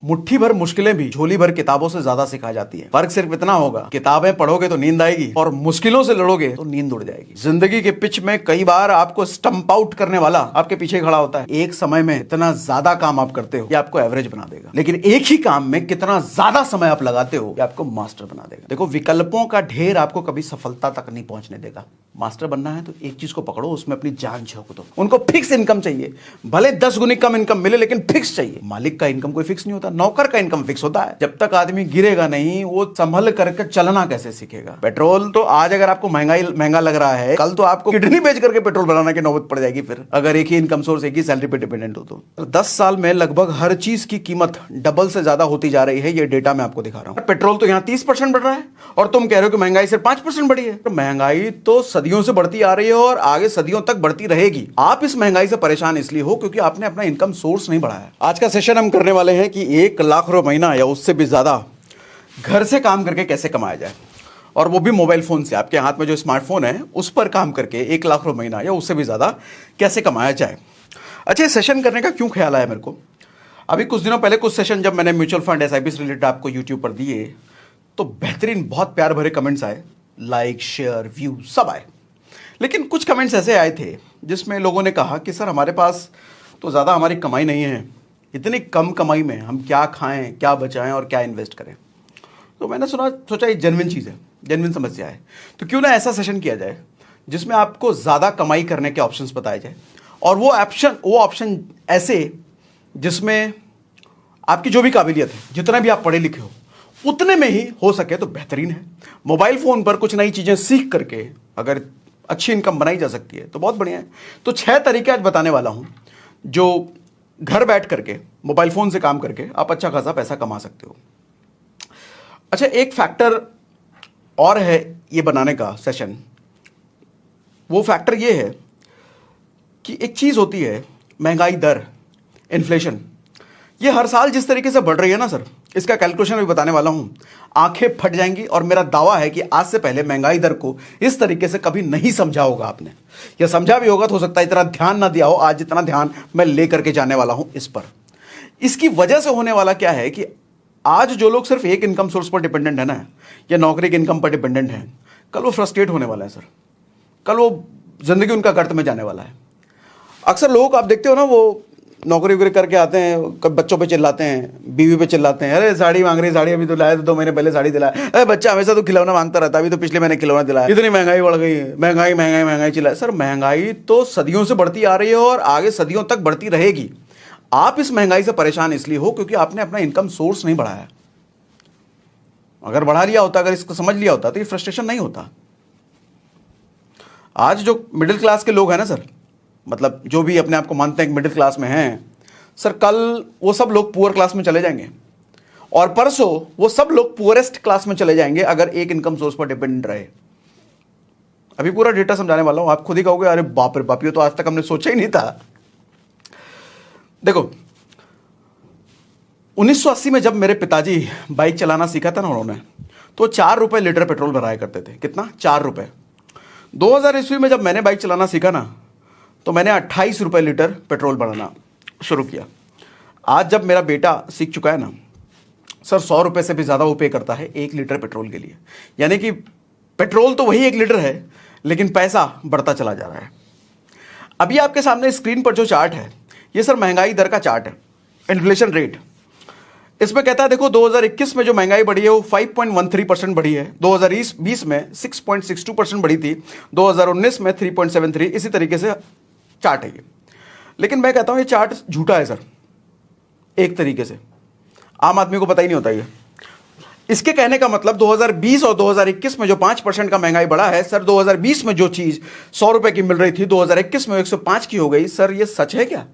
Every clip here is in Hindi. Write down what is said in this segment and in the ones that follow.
मुट्ठी भर मुश्किलें भी झोली भर किताबों से ज्यादा सिखाई जाती है। फर्क सिर्फ इतना होगा, किताबें पढ़ोगे तो नींद आएगी और मुश्किलों से लड़ोगे तो नींद उड़ जाएगी। जिंदगी के पिच में कई बार आपको स्टंप आउट करने वाला आपके पीछे खड़ा होता है। एक समय में इतना ज्यादा काम आप करते हो ये आपको एवरेज बना देगा, लेकिन एक ही काम में कितना ज्यादा समय आप लगाते हो ये आपको मास्टर बना देगा। देखो, विकल्पों का ढेर आपको कभी सफलता तक नहीं पहुंचने देगा। मास्टर बनना है तो एक चीज को पकड़ो, उसमें अपनी जान झोंक दो। उनको फिक्स इनकम चाहिए, भले 10 गुनी कम इनकम मिले लेकिन फिक्स चाहिए। मालिक का इनकम कोई फिक्स नहीं होता, नौकर का इनकम फिक्स होता है। जब तक आदमी गिरेगा नहीं, वो संभल करके चलना कैसे सीखेगा। पेट्रोल तो आज अगर आपको महंगा लग रहा है, कल तो आपको किडनी बेच करके पेट्रोल बनाने की नौबत पड़ जाएगी। फिर अगर एक ही इनकम सोर्स, एक ही सैलरी पे डिपेंडेंट हो तो 10 साल में लगभग हर चीज की कीमत डबल से ज्यादा होती जा रही है। ये डेटा मैं आपको दिखा रहा हूं। पेट्रोल तो यहाँ 30% बढ़ रहा है और तुम कह रहे हो कि महंगाई सिर्फ 5% बढ़ी है। तो महंगाई तो सदियों से बढ़ती आ रही है और आगे सदियों तक बढ़ती रहेगी। आप इस महंगाई से परेशान इसलिए हो क्योंकि आपने अपना इनकम सोर्स नहीं बढ़ाया। आज का सेशन हम करने वाले हैं कि 1 लाख रुपए महीना या उससे भी ज्यादा घर से काम करके कैसे कमाया जाए, और वो भी मोबाइल फोन से। आपके हाथ में जो स्मार्टफोन है उस पर काम करके 1 लाख रुपए महीना या उससे भी ज्यादा कैसे कमाया जाए। अच्छा, ये सेशन करने का क्यों ख्याल आया मेरे को? अभी कुछ दिनों पहले कुछ सेशन जब मैंने म्यूचुअल फंड एसआईपी से रिलेटेड आपको यूट्यूब पर दिए तो बेहतरीन, बहुत प्यार भरे कमेंट्स आए, लाइक, शेयर, व्यू सब आए। लेकिन कुछ कमेंट्स ऐसे आए थे जिसमें लोगों ने कहा कि सर, हमारे पास तो ज़्यादा हमारी कमाई नहीं है, इतनी कम कमाई में हम क्या खाएं, क्या बचाएं और क्या इन्वेस्ट करें। तो मैंने सोचा ये जेन्युइन चीज़ है, जेन्युइन समस्या है। तो क्यों ना ऐसा सेशन किया जाए जिसमें आपको ज़्यादा कमाई करने के ऑप्शंस बताए जाए, और वो ऑप्शन ऐसे जिसमें आपकी जो भी काबिलियत है, जितना भी आप पढ़े लिखे हो उतने में ही हो सके तो बेहतरीन है। मोबाइल फ़ोन पर कुछ नई चीज़ें सीख करके अगर अच्छी इनकम बनाई जा सकती है तो बहुत बढ़िया है। तो 6 तरीके आज बताने वाला हूं जो घर बैठ करके मोबाइल फ़ोन से काम करके आप अच्छा खासा पैसा कमा सकते हो। अच्छा, एक फैक्टर और है ये बनाने का सेशन। वो फैक्टर ये है कि एक चीज़ होती है महंगाई दर, इन्फ्लेशन। ये हर साल जिस तरीके से बढ़ रही है ना सर, इसका कैलकुलेशन भी बताने वाला हूं। आंखें फट जाएंगी, और मेरा दावा है कि आज से पहले महंगाई दर को इस तरीके से कभी नहीं समझा होगा आपने, या समझा भी होगा तो हो सकता है इतना ध्यान ना दिया हो आज जितना ध्यान मैं लेकर के जाने वाला हूं इस पर। इसकी वजह से होने वाला क्या है कि आज जो लोग सिर्फ एक इनकम सोर्स पर डिपेंडेंट है ना, या नौकरी की इनकम पर डिपेंडेंट है, कल वो फ्रस्ट्रेट होने वाला है सर। कल वो जिंदगी उनका गर्त में जाने वाला है। अक्सर लोग आप देखते हो ना, वो नौकरी वगैरह करके आते हैं, कब बच्चों पे चिल्लाते हैं, बीवी पे चिल्लाते हैं, अरे साड़ी मांग रही, साड़ी अभी तो लाया, तो 2 महीने पहले साड़ी दिलाया, अरे बच्चा हमेशा तो खिलौना मांगता रहता, अभी तो पिछले महीने खिलौना दिलाया, इतनी महंगाई बढ़ गई है, महंगाई महंगाई महंगाई चिल्लाए। सर, महंगाई तो सदियों से बढ़ती आ रही है और आगे सदियों तक बढ़ती रहेगी। आप इस महंगाई से परेशान इसलिए हो क्योंकि आपने अपना इनकम सोर्स नहीं बढ़ाया। अगर बढ़ा लिया होता, अगर इसको समझ लिया होता तो ये फ्रस्ट्रेशन नहीं होता। आज जो मिडिल क्लास के लोग हैं ना सर, मतलब जो भी अपने आप को मानते हैं कि मिडिल क्लास में हैं सर, कल वो सब लोग पुअर क्लास में चले जाएंगे, और परसों वो सब लोग पुअरेस्ट क्लास में चले जाएंगे अगर एक इनकम सोर्स पर डिपेंडेंट रहे। अभी पूरा डेटा समझाने वाला हूं, आप खुद ही कहोगे अरे बाप रे बाप, ये तो आज तक हमने सोचा ही नहीं था। देखो, 1980 में जब मेरे पिताजी बाइक चलाना सीखा था ना उन्होंने, तो 4 रुपए लीटर पेट्रोल भराया करते थे। कितना? 4 रुपए। 2000 ईस्वी में जब मैंने बाइक चलाना सीखा ना, तो मैंने 28 रुपए लीटर पेट्रोल भराना शुरू किया। आज जब मेरा बेटा सीख चुका है ना सर, 100 रुपए से भी ज़्यादा वो पे करता है 1 लीटर पेट्रोल के लिए। यानी कि पेट्रोल तो वही 1 लीटर है, लेकिन पैसा बढ़ता चला जा रहा है। अभी आपके सामने स्क्रीन पर जो चार्ट है, ये सर महंगाई दर का चार्ट है, इन्फ्लेशन रेट। इसमें कहता है देखो, 2021 में जो महंगाई बढ़ी है वो 5.13% बढ़ी है, 2020 में 6.62% बढ़ी थी, 2019 में 3.73, इसी तरीके से चार्ट है ये। लेकिन मैं कहता हूं ये चार्ट झूठा है सर, एक तरीके से आम आदमी को पता ही नहीं होता ये। इसके कहने का मतलब 2020 और 2021 में जो 5% का महंगाई बढ़ा है सर, 2020 में जो चीज 100 रुपए की मिल रही थी 2021 में 105 की हो गई। सर, ये सच है क्या?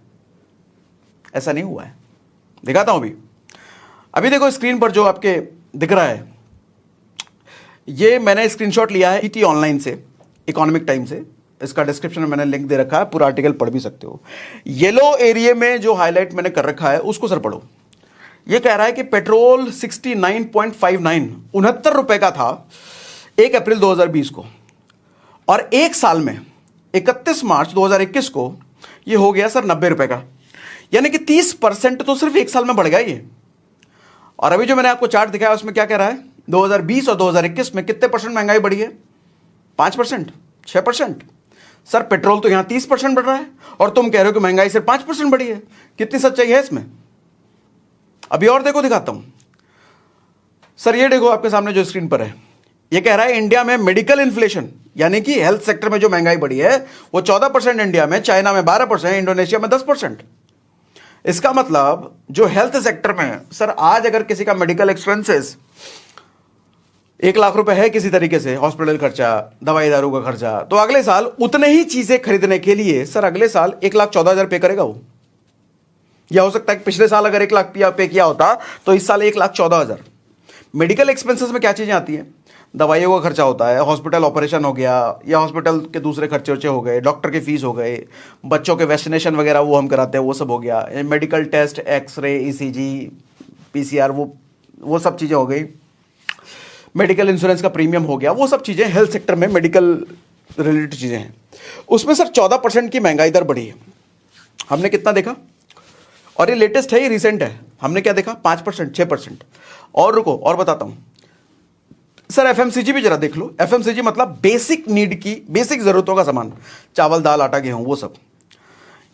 ऐसा नहीं हुआ है। दिखाता हूं अभी देखो स्क्रीन पर जो आपके दिख रहा है, ये मैंने स्क्रीनशॉट लिया है ईटी ऑनलाइन से, इकोनॉमिक टाइम से। इसका डिस्क्रिप्शन में मैंने लिंक दे रखा है, पूरा आर्टिकल पढ़ भी सकते हो। येलो एरिया में जो हाईलाइट मैंने कर रखा है उसको सर पढ़ो। ये कह रहा है कि पेट्रोल 69.59 69 रुपए का था 1 अप्रैल 2020 को, और एक साल में 31 मार्च 2021 को ये हो गया सर 90 रुपए का। यानी कि 30% तो सिर्फ एक साल में बढ़ गया ये। और अभी जो मैंने आपको चार्ट दिखाया उसमें क्या कह रहा है, 2020 और 2021 में कितने परसेंट महंगाई बढ़ी है? 5%, 6%। सर पेट्रोल तो यहां 30% बढ़ रहा है और तुम कह रहे हो कि महंगाई सिर्फ 5% बढ़ी है। कितनी सच्चाई है इसमें? अभी और देखो, दिखाता हूं सर। ये देखो आपके सामने जो स्क्रीन पर है, ये कह रहा है इंडिया में मेडिकल इन्फ्लेशन यानी कि हेल्थ सेक्टर में जो महंगाई बढ़ी है वो 14% इंडिया में, चाइना में 12%, इंडोनेशिया में 10%। इसका मतलब जो हेल्थ सेक्टर में सर आज अगर किसी का मेडिकल एक्सपेंसेस 1 लाख रुपए है किसी तरीके से, हॉस्पिटल खर्चा, दवाई दारू का खर्चा, तो अगले साल उतने ही चीजें खरीदने के लिए सर अगले साल 1,14,000 पे करेगा वो। या हो सकता है कि पिछले साल अगर 1 लाख पे किया होता तो इस साल 1,14,000। मेडिकल एक्सपेंसेस में क्या चीजें आती हैं? दवाइयों का खर्चा होता है, हॉस्पिटल ऑपरेशन हो गया या हॉस्पिटल के दूसरे खर्चे वर्चे हो गए, डॉक्टर के फीस हो गए, बच्चों के वैक्सीनेशन वगैरह वो हम कराते हैं वो सब हो गया, medical test, X-ray, ECG, PCR, वो सब चीज़ें हो गई, मेडिकल इंश्योरेंस का प्रीमियम हो गया, वो सब चीज़ें हेल्थ सेक्टर में मेडिकल रिलेटेड चीज़ें हैं। उसमें सर 14% की महंगाई दर बढ़ी है। हमने कितना देखा? और ये लेटेस्ट है, ये रिसेंट है। हमने क्या देखा? 5%, 6%। और रुको और बताता हूं सर, एफएमसीजी भी जरा देख लो। एफएमसीजी मतलब बेसिक नीड की, बेसिक जरूरतों का सामान, चावल, दाल, आटा, गेहूं, वो सब।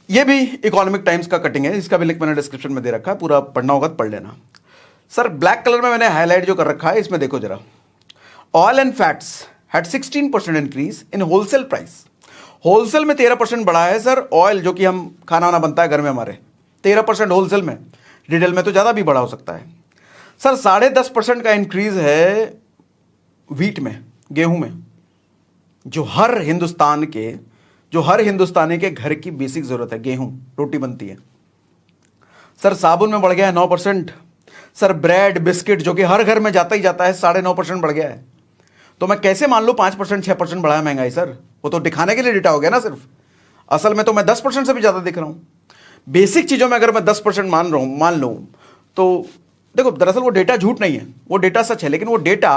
ये भी इकोनॉमिक टाइम्स का कटिंग है, इसका भी लिंक मैंने डिस्क्रिप्शन में दे रखा है, पूरा पढ़ना होगा तो पढ़ लेना। सर ब्लैक कलर में मैंने हाईलाइट जो कर रखा है इसमें देखो जरा, oil and fats had 16% increase in wholesale price. Wholesale में 13% बढ़ा है सर। ऑयल जो कि हम खाना वाना बनता है घर में हमारे, 13% होलसेल में, रिटेल में तो ज्यादा भी बढ़ा हो सकता है। सर 10.5% का इंक्रीज है व्हीट में, गेहूं में, जो हर हिंदुस्तानी के घर की बेसिक जरूरत है, गेहूं, रोटी बनती है। सर साबुन में बढ़ गया है 9%। सर ब्रेड, बिस्किट जो कि हर घर में जाता ही जाता है, 9.5% बढ़ गया है। तो मैं कैसे मान लूं 5%, 6% बढ़ा है महंगाई? सर वो तो दिखाने के लिए डेटा हो गया ना सिर्फ। असल में तो मैं 10% से भी ज्यादा दिख रहा हूं। बेसिक चीजों में अगर मैं 10% मान लूं तो देखो, दरअसल वो डेटा झूठ नहीं है, वो डेटा सच है, लेकिन वो डेटा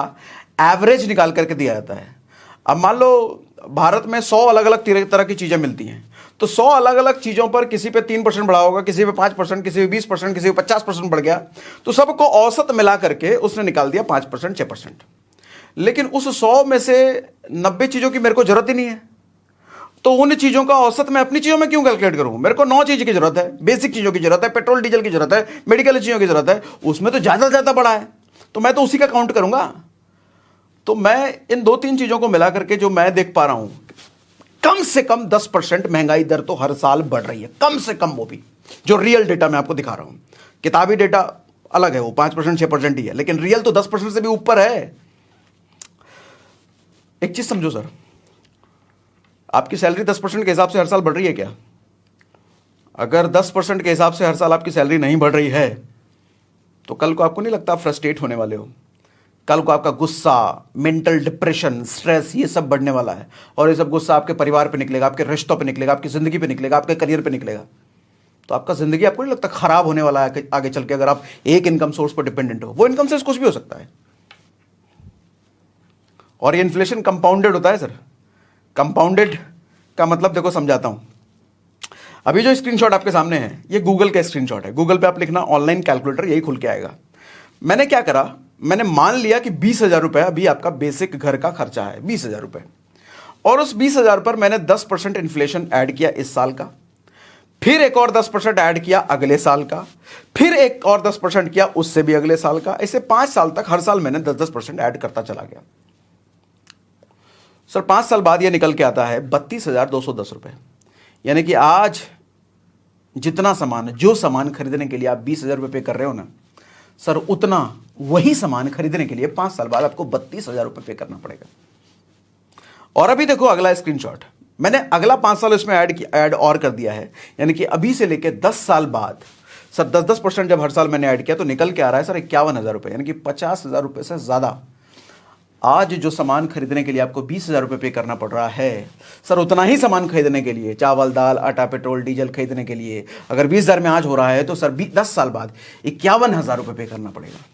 एवरेज निकाल करके दिया जाता है। अब मान लो भारत में 100 अलग अलग तरह की चीजें मिलती हैं, तो 100 अलग अलग चीजों पर किसी पे 3% बढ़ा होगा, किसी पे 5%, किसी पे 20%, किसी पे 50% बढ़ गया, तो सबको औसत मिला करके उसने निकाल दिया 5%, 6%। लेकिन उस 100 में से 90 चीजों की मेरे को जरूरत ही नहीं है, तो उन चीजों का औसत मैं अपनी चीजों में क्यों कैलकुलेट करूं? मेरे को 9 चीज की जरूरत है, बेसिक चीजों की जरूरत है, पेट्रोल डीजल की जरूरत है, मेडिकल चीजों की जरूरत है, उसमें तो ज्यादा से ज्यादा बढ़ा है, तो मैं तो उसी का काउंट करूंगा। तो मैं इन 2-3 चीजों को मिला करके जो मैं देख पा रहा हूं, कम से कम 10% महंगाई दर तो हर साल बढ़ रही है, कम से कम। वो भी जो रियल डेटा मैं आपको दिखा रहा हूं, किताबी डेटा अलग है, वो 5%, 6% ही है, लेकिन रियल तो 10% से भी ऊपर है। एक चीज समझो सर, आपकी सैलरी 10% के हिसाब से हर साल बढ़ रही है क्या? अगर 10% के हिसाब से हर साल आपकी सैलरी नहीं बढ़ रही है तो कल को आपको नहीं लगता आप फ्रस्ट्रेट होने वाले हो? कल को आपका गुस्सा, मेंटल डिप्रेशन, स्ट्रेस, ये सब बढ़ने वाला है, और ये सब गुस्सा आपके परिवार पे निकलेगा, आपके रिश्तों पे निकलेगा, आपकी जिंदगी पे निकलेगा, आपके करियर पे निकलेगा। तो आपका जिंदगी, आपको नहीं लगता खराब होने वाला है आगे चल के, अगर आप एक इनकम सोर्स पर डिपेंडेंट हो? वो इनकम सोर्स कुछ भी हो सकता है। और ये इन्फ्लेशन कंपाउंडेड होता है सर। कंपाउंडेड का मतलब देखो समझाता हूं। अभी जो स्क्रीनशॉट आपके सामने है, ये गूगल का स्क्रीनशॉट है। गूगल पे आप लिखना ऑनलाइन कैलकुलेटर, यही खुल के आएगा। मैंने क्या करा, मैंने मान लिया कि 20,000 रुपए अभी आपका बेसिक घर का खर्चा है, 20,000 रुपए, और उस 20,000 पर मैंने 10% इन्फ्लेशन ऐड किया इस साल का, फिर एक और 10% ऐड किया अगले साल का, फिर एक और 10% किया उससे भी अगले साल का। ऐसे 5 साल तक हर साल मैंने 10% ऐड करता चला गया। सर 5 साल बाद यह निकल के आता है 32,210 रुपए। यानी कि आज जितना सामान, जो सामान खरीदने के लिए आप 20,000 रुपए पे कर रहे हो ना सर, उतना वही सामान खरीदने के लिए 5 साल बाद आपको 32,000 रुपए पे करना पड़ेगा। और अभी देखो अगला स्क्रीनशॉट, मैंने अगला 5 साल इसमें ऐड और कर दिया है। यानी कि अभी से लेकर 10 साल बाद सर 10% जब हर साल मैंने ऐड किया तो निकल के आ रहा है सर 51,000 रुपए। यानी कि 50,000 रुपए से ज्यादा आज जो सामान खरीदने के लिए आपको 20,000 रुपए पे करना पड़ रहा है सर, उतना ही सामान खरीदने के लिए, चावल, दाल, आटा, पेट्रोल, डीजल खरीदने के लिए अगर 20,000 में आज हो रहा है तो सर 10 साल बाद 51,000 रुपए पे करना पड़ेगा।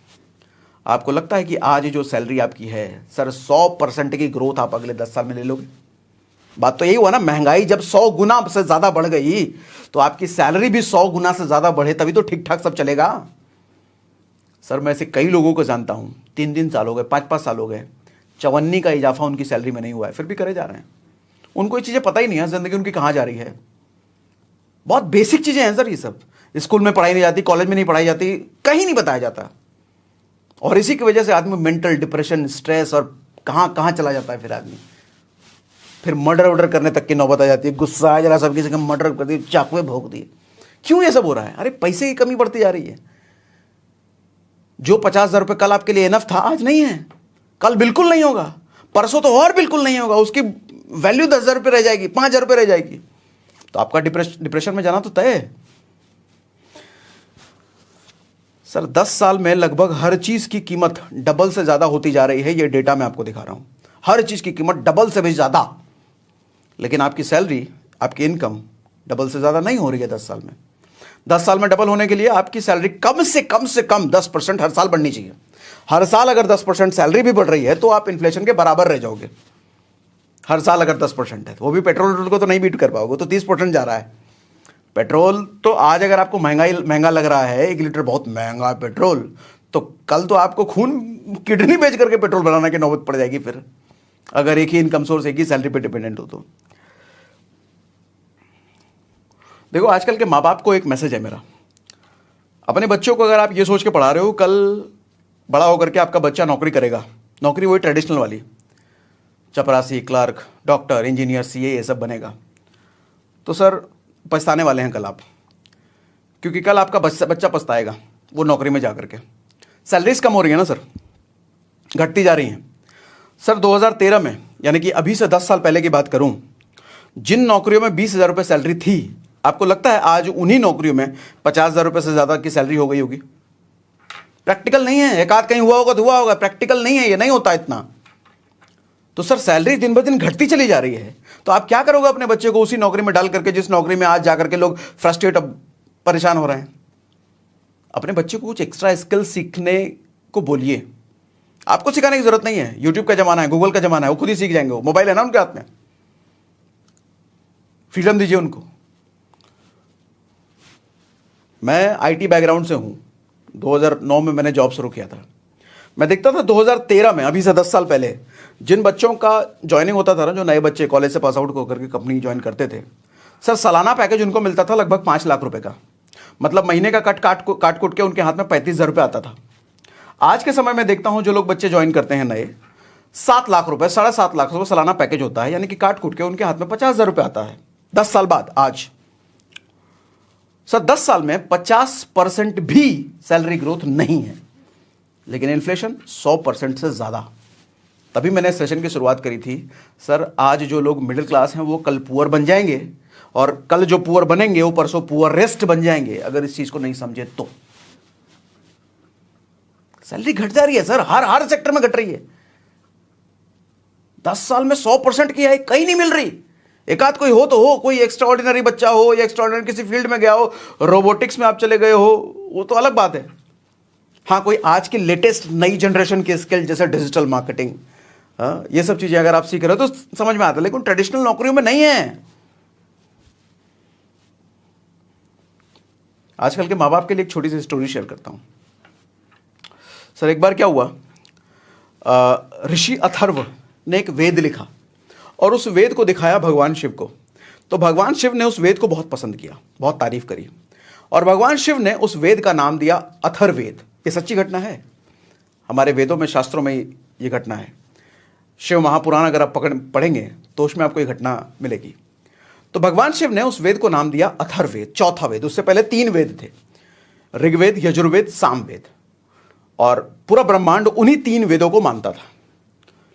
आपको लगता है कि आज जो सैलरी आपकी है सर 100% की ग्रोथ आप अगले 10 साल में ले लोगे? बात तो यही हुआ ना, महंगाई जब 100 गुना से ज्यादा बढ़ गई तो आपकी सैलरी भी 100 गुना से ज्यादा बढ़े, तभी तो ठीक ठाक सब चलेगा। सर मैं ऐसे कई लोगों को जानता हूँ, 3-3 साल हो गए, 5-5 साल हो गए, 54 का इजाफा उनकी सैलरी में नहीं हुआ है, फिर भी करे जा रहे हैं। उनको ये चीज़ें पता ही नहीं है ज़िंदगी उनकी कहाँ जा रही है। बहुत बेसिक चीज़ें हैं सर, ये सब स्कूल में पढ़ाई नहीं जाती, कॉलेज में नहीं पढ़ाई जाती, कहीं नहीं बताया जाता। और इसी की वजह से आदमी मेंटल डिप्रेशन, स्ट्रेस और कहाँ कहाँ चला जाता है। फिर आदमी फिर मर्डर वर्डर करने तक की नौबत आ जाती है। गुस्सा आ जरा, सब किसी का मर्डर कर दिए, चाकुए भोंक दिए। क्यों ये सब हो रहा है? अरे पैसे की कमी बढ़ती जा रही है। जो 50,000 रुपये कल आपके लिए इनफ था, आज नहीं है, कल बिल्कुल नहीं होगा, परसों तो और बिल्कुल नहीं होगा। उसकी वैल्यू 10,000 रुपये रह जाएगी, 5,000 रुपये रह जाएगी। तो आपका डिप्रेशन में जाना तो तय है। सर 10 साल में लगभग हर चीज की कीमत डबल से ज्यादा होती जा रही है। ये डेटा मैं आपको दिखा रहा हूं, हर चीज की कीमत डबल से भी ज्यादा। लेकिन आपकी सैलरी, आपकी इनकम डबल से ज्यादा नहीं हो रही है 10 साल में। 10 साल में डबल होने के लिए आपकी सैलरी कम से कम 10% हर साल बढ़नी चाहिए। हर साल अगर 10% सैलरी भी बढ़ रही है तो आप इन्फ्लेशन के बराबर रह जाओगे। हर साल अगर 10% है तो वो भी पेट्रोल को तो नहीं बीट कर पाओगे, तो 30% जा रहा है पेट्रोल। तो आज अगर आपको महंगा लग रहा है, 1 लीटर बहुत महंगा है पेट्रोल, तो कल तो आपको खून किडनी बेच करके पेट्रोल बनाने की नौबत पड़ जाएगी। फिर अगर एक ही इनकम सोर्स, एक ही सैलरी पे डिपेंडेंट हो तो। देखो आजकल के माँ बाप को एक मैसेज है मेरा, अपने बच्चों को अगर आप ये सोच के पढ़ा रहे हो कल बड़ा होकर के आपका बच्चा नौकरी करेगा, नौकरी वही ट्रेडिशनल वाली, चपरासी, क्लर्क, डॉक्टर, इंजीनियर, सीए, ये सब बनेगा, तो सर पछताने वाले हैं कल आप। क्योंकि कल आपका बच्चा पछताएगा वो नौकरी में जाकर के। सैलरीज कम हो रही है ना सर, घटती जा रही हैं। सर 2013 में, यानी कि अभी से 10 साल पहले की बात करूं, जिन नौकरियों में 20,000 रुपये सैलरी थी, आपको लगता है आज उन्हीं नौकरियों में 50,000 रुपये से ज़्यादा की सैलरी हो गई होगी? प्रैक्टिकल नहीं है, एक आध कहीं हुआ होगा तो हुआ होगा, प्रैक्टिकल नहीं है, ये नहीं होता इतना। तो सर सैलरी दिन ब दिन घटती चली जा रही है, तो आप क्या करोगे अपने बच्चे को उसी नौकरी में डाल करके जिस नौकरी में आज जाकर के लोग फ्रस्ट्रेट, परेशान हो रहे हैं? अपने बच्चे को कुछ एक्स्ट्रा स्किल सीखने को बोलिए। आपको सिखाने की जरूरत नहीं है, यूट्यूब का जमाना है, गूगल का जमाना है, वो खुद ही सीख जाएंगे। वो मोबाइल है ना उनके हाथ में, फ्रीडम दीजिए उनको। मैं आईटी बैकग्राउंड से हूं, 2009 में मैंने जॉब शुरू किया था। मैं देखता था 2013 में, अभी से 10 साल पहले, जिन बच्चों का ज्वाइनिंग होता था ना, जो नए बच्चे कॉलेज से पास आउट होकर के कंपनी ज्वाइन करते थे, सर सालाना पैकेज उनको मिलता था लगभग 5 लाख रुपए का। मतलब महीने का काट कूट के उनके हाथ में 35,000 रुपये आता था। आज के समय में देखता हूं जो लोग बच्चे ज्वाइन करते हैं नए, 7 लाख रुपए, 7.5 लाख रुपए सालाना पैकेज होता है, यानी कि काट कूट के उनके हाथ में 50,000 रुपये आता है 10 साल बाद। आज सर 10 साल में 50% भी सैलरी ग्रोथ नहीं है, लेकिन इन्फ्लेशन 100% से ज्यादा। तभी मैंने सेशन की शुरुआत करी थी, सर आज जो लोग मिडिल क्लास हैं वो कल पुअर बन जाएंगे, और कल जो पुअर बनेंगे वो परसों पुअरेस्ट बन जाएंगे अगर इस चीज को नहीं समझे तो। सैलरी घट जा रही है सर, हर सेक्टर में घट रही है। 10 साल में 100% की है कहीं नहीं मिल रही। एक आध कोई हो तो हो, कोई एक्स्ट्रा ऑर्डिनरी बच्चा हो या एक्स्ट्रा ऑर्डिनरी किसी फील्ड में गया हो, रोबोटिक्स में आप चले गए हो, वो तो अलग बात है। हाँ, कोई आज की लेटेस्ट नई जनरेशन की स्किल जैसे डिजिटल मार्केटिंग, ये सब चीजें अगर आप सीख रहे हो तो समझ में आता है, लेकिन ट्रेडिशनल नौकरियों में नहीं है। आजकल के माँ बाप के लिए एक छोटी सी स्टोरी शेयर करता हूं। सर एक बार क्या हुआ, ऋषि अथर्व ने एक वेद लिखा और उस वेद को दिखाया भगवान शिव को। तो भगवान शिव ने उस वेद को बहुत पसंद किया, बहुत तारीफ करी, और भगवान शिव ने उस वेद का नाम दिया अथर्ववेद। ये सच्ची घटना है, हमारे वेदों में, शास्त्रों में ये घटना है। शिव महापुराण अगर आप पढ़ेंगे तो उसमें आपको ये घटना मिलेगी। तो भगवान शिव ने उस वेद को नाम दिया अथर्ववेद, चौथा वेद। उससे पहले 3 वेद थे, ऋग्वेद, यजुर्वेद, सामवेद, और पूरा ब्रह्मांड उन्हीं 3 वेदों को मानता था।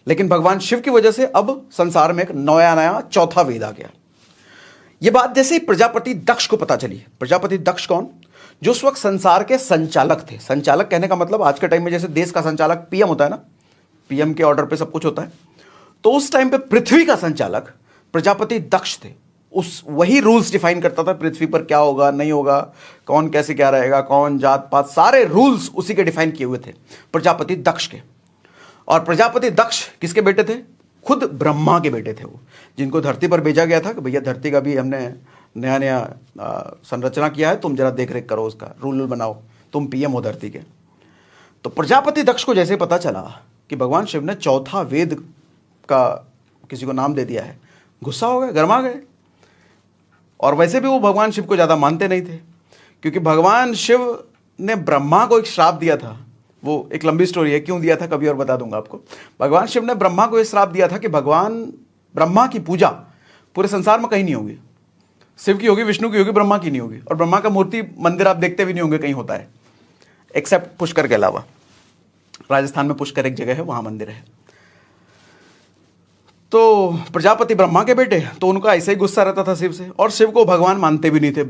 लेकिन भगवान शिव की वजह से अब संसार में एक नया चौथा वेद आ गया। यह बात जैसे ही प्रजापति दक्ष को पता चली। प्रजापति दक्ष कौन? जो उस वक्त संसार के संचालक थे। संचालक कहने का मतलब आज के टाइम में जैसे देश का संचालक पीएम होता है ना, पीएम के ऑर्डर पे सब कुछ होता है, तो उस टाइम पे पृथ्वी का संचालक प्रजापति दक्ष थे। वही रूल्स डिफाइन करता था, पृथ्वी पर क्या होगा, नहीं होगा, कौन कैसे क्या रहेगा, कौन जात पात, सारे रूल्स उसी के डिफाइन किए हुए थे, प्रजापति दक्ष के। और प्रजापति दक्ष किसके बेटे थे? खुद ब्रह्मा के बेटे थे वो, जिनको धरती पर भेजा गया था कि भैया धरती का भी हमने नया संरचना किया है, तुम जरा देख रेख करो, उसका रूल बनाओ, तुम पीएम हो धरती के। तो प्रजापति दक्ष को जैसे पता चला कि भगवान शिव ने चौथा वेद का किसी को नाम दे दिया है, गुस्सा हो गए, गरमा गए। और वैसे भी वो भगवान शिव को ज़्यादा मानते नहीं थे, क्योंकि भगवान शिव ने ब्रह्मा को एक श्राप दिया था। वो एक लंबी स्टोरी है, क्यों दिया था कभी और बता दूंगा आपको। भगवान शिव ने ब्रह्मा को यह श्राप दिया था कि भगवान ब्रह्मा की पूजा पूरे संसार में कहीं नहीं होगी। शिव की होगी, विष्णु की होगी, ब्रह्मा की नहीं होगी। और ब्रह्मा का मूर्ति मंदिर आप देखते भी नहीं होंगे कहीं होता है, एक्सेप्ट पुष्कर के अलावा। राजस्थान में पुष्कर एक जगह है, वहां मंदिर है। तो प्रजापति ब्रह्मा के बेटे, तो उनका ऐसे ही गुस्सा रहता था शिव से, और शिव को भगवान मानते भी नहीं थे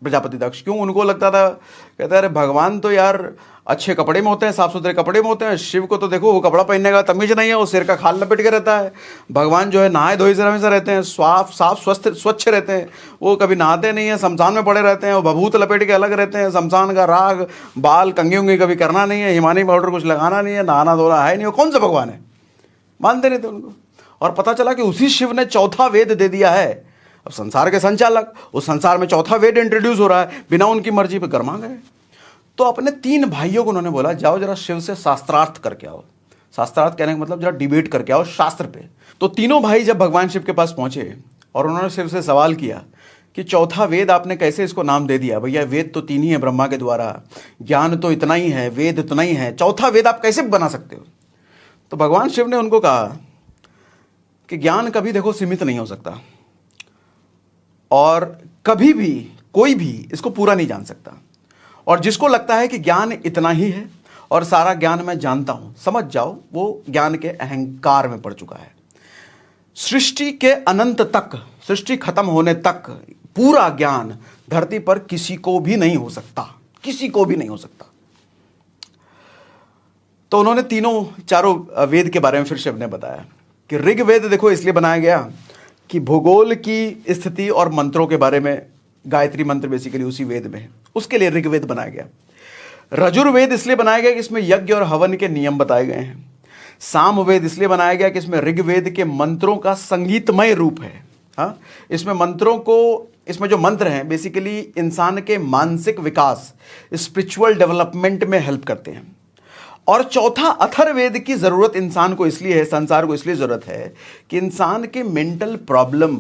प्रजापति दक्ष। क्यों? उनको लगता था, कहते अरे भगवान तो यार अच्छे कपड़े में होते हैं, साफ सुथरे कपड़े में होते हैं, शिव को तो देखो वो कपड़ा पहनने का तमीज नहीं है, वो सिर का खाल लपेट के रहता है। भगवान जो है नहाए धोए से हमेशा रहते हैं, साफ स्वच्छ रहते हैं, वो कभी नहाते नहीं है, शमशान में पड़े रहते हैं, वो भभूत लपेट के अलग रहते हैं, शमशान का राग, बाल कंघी उंगी कभी करना नहीं है, हिमानी पाउडर कुछ लगाना नहीं है, नहाना धोना है नहीं, वो कौन सा भगवान है? मानते नहीं थे उनको। और पता चला कि उसी शिव ने चौथा वेद दे दिया है। अब संसार के संचालक, उस संसार में चौथा वेद इंट्रोड्यूस हो रहा है, बिना उनकी मर्जी पे गरमा गए। तो अपने 3 भाइयों को उन्होंने बोला, जाओ जरा शिव से शास्त्रार्थ करके आओ। शास्त्रार्थ कहने का मतलब जरा डिबेट करके आओ शास्त्र पे। तो तीनों भाई जब भगवान शिव के पास पहुंचे और उन्होंने शिव से सवाल किया कि चौथा वेद आपने कैसे इसको नाम दे दिया? भैया वेद तो 3 ही है ब्रह्मा के द्वारा, ज्ञान तो इतना ही है, वेद इतना ही है, चौथा वेद आप कैसे बना सकते हो? तो भगवान शिव ने उनको कहा कि ज्ञान कभी देखो सीमित नहीं हो सकता, और कभी भी कोई भी इसको पूरा नहीं जान सकता। और जिसको लगता है कि ज्ञान इतना ही है और सारा ज्ञान मैं जानता हूं, समझ जाओ वो ज्ञान के अहंकार में पड़ चुका है। सृष्टि के अनंत तक, सृष्टि खत्म होने तक पूरा ज्ञान धरती पर किसी को भी नहीं हो सकता, किसी को भी नहीं हो सकता। तो उन्होंने चारों वेद के बारे में फिर शिव ने बताया कि ऋग्वेद देखो इसलिए बनाया गया कि भूगोल की स्थिति और मंत्रों के बारे में, गायत्री मंत्र बेसिकली उसी वेद में है, उसके लिए ऋग्वेद बनाया गया। रजुर्वेद इसलिए बनाया गया कि इसमें यज्ञ और हवन के नियम बताए गए हैं। सामवेद इसलिए बनाया गया कि इसमें ऋग्वेद के मंत्रों का संगीतमय रूप है। हाँ, इसमें मंत्रों को, इसमें जो मंत्र हैं बेसिकली इंसान के मानसिक विकास, स्पिरिचुअल डेवलपमेंट में हेल्प करते हैं। और चौथा अथर्ववेद की जरूरत इंसान को इसलिए है, संसार को इसलिए जरूरत है कि इंसान के mental problem,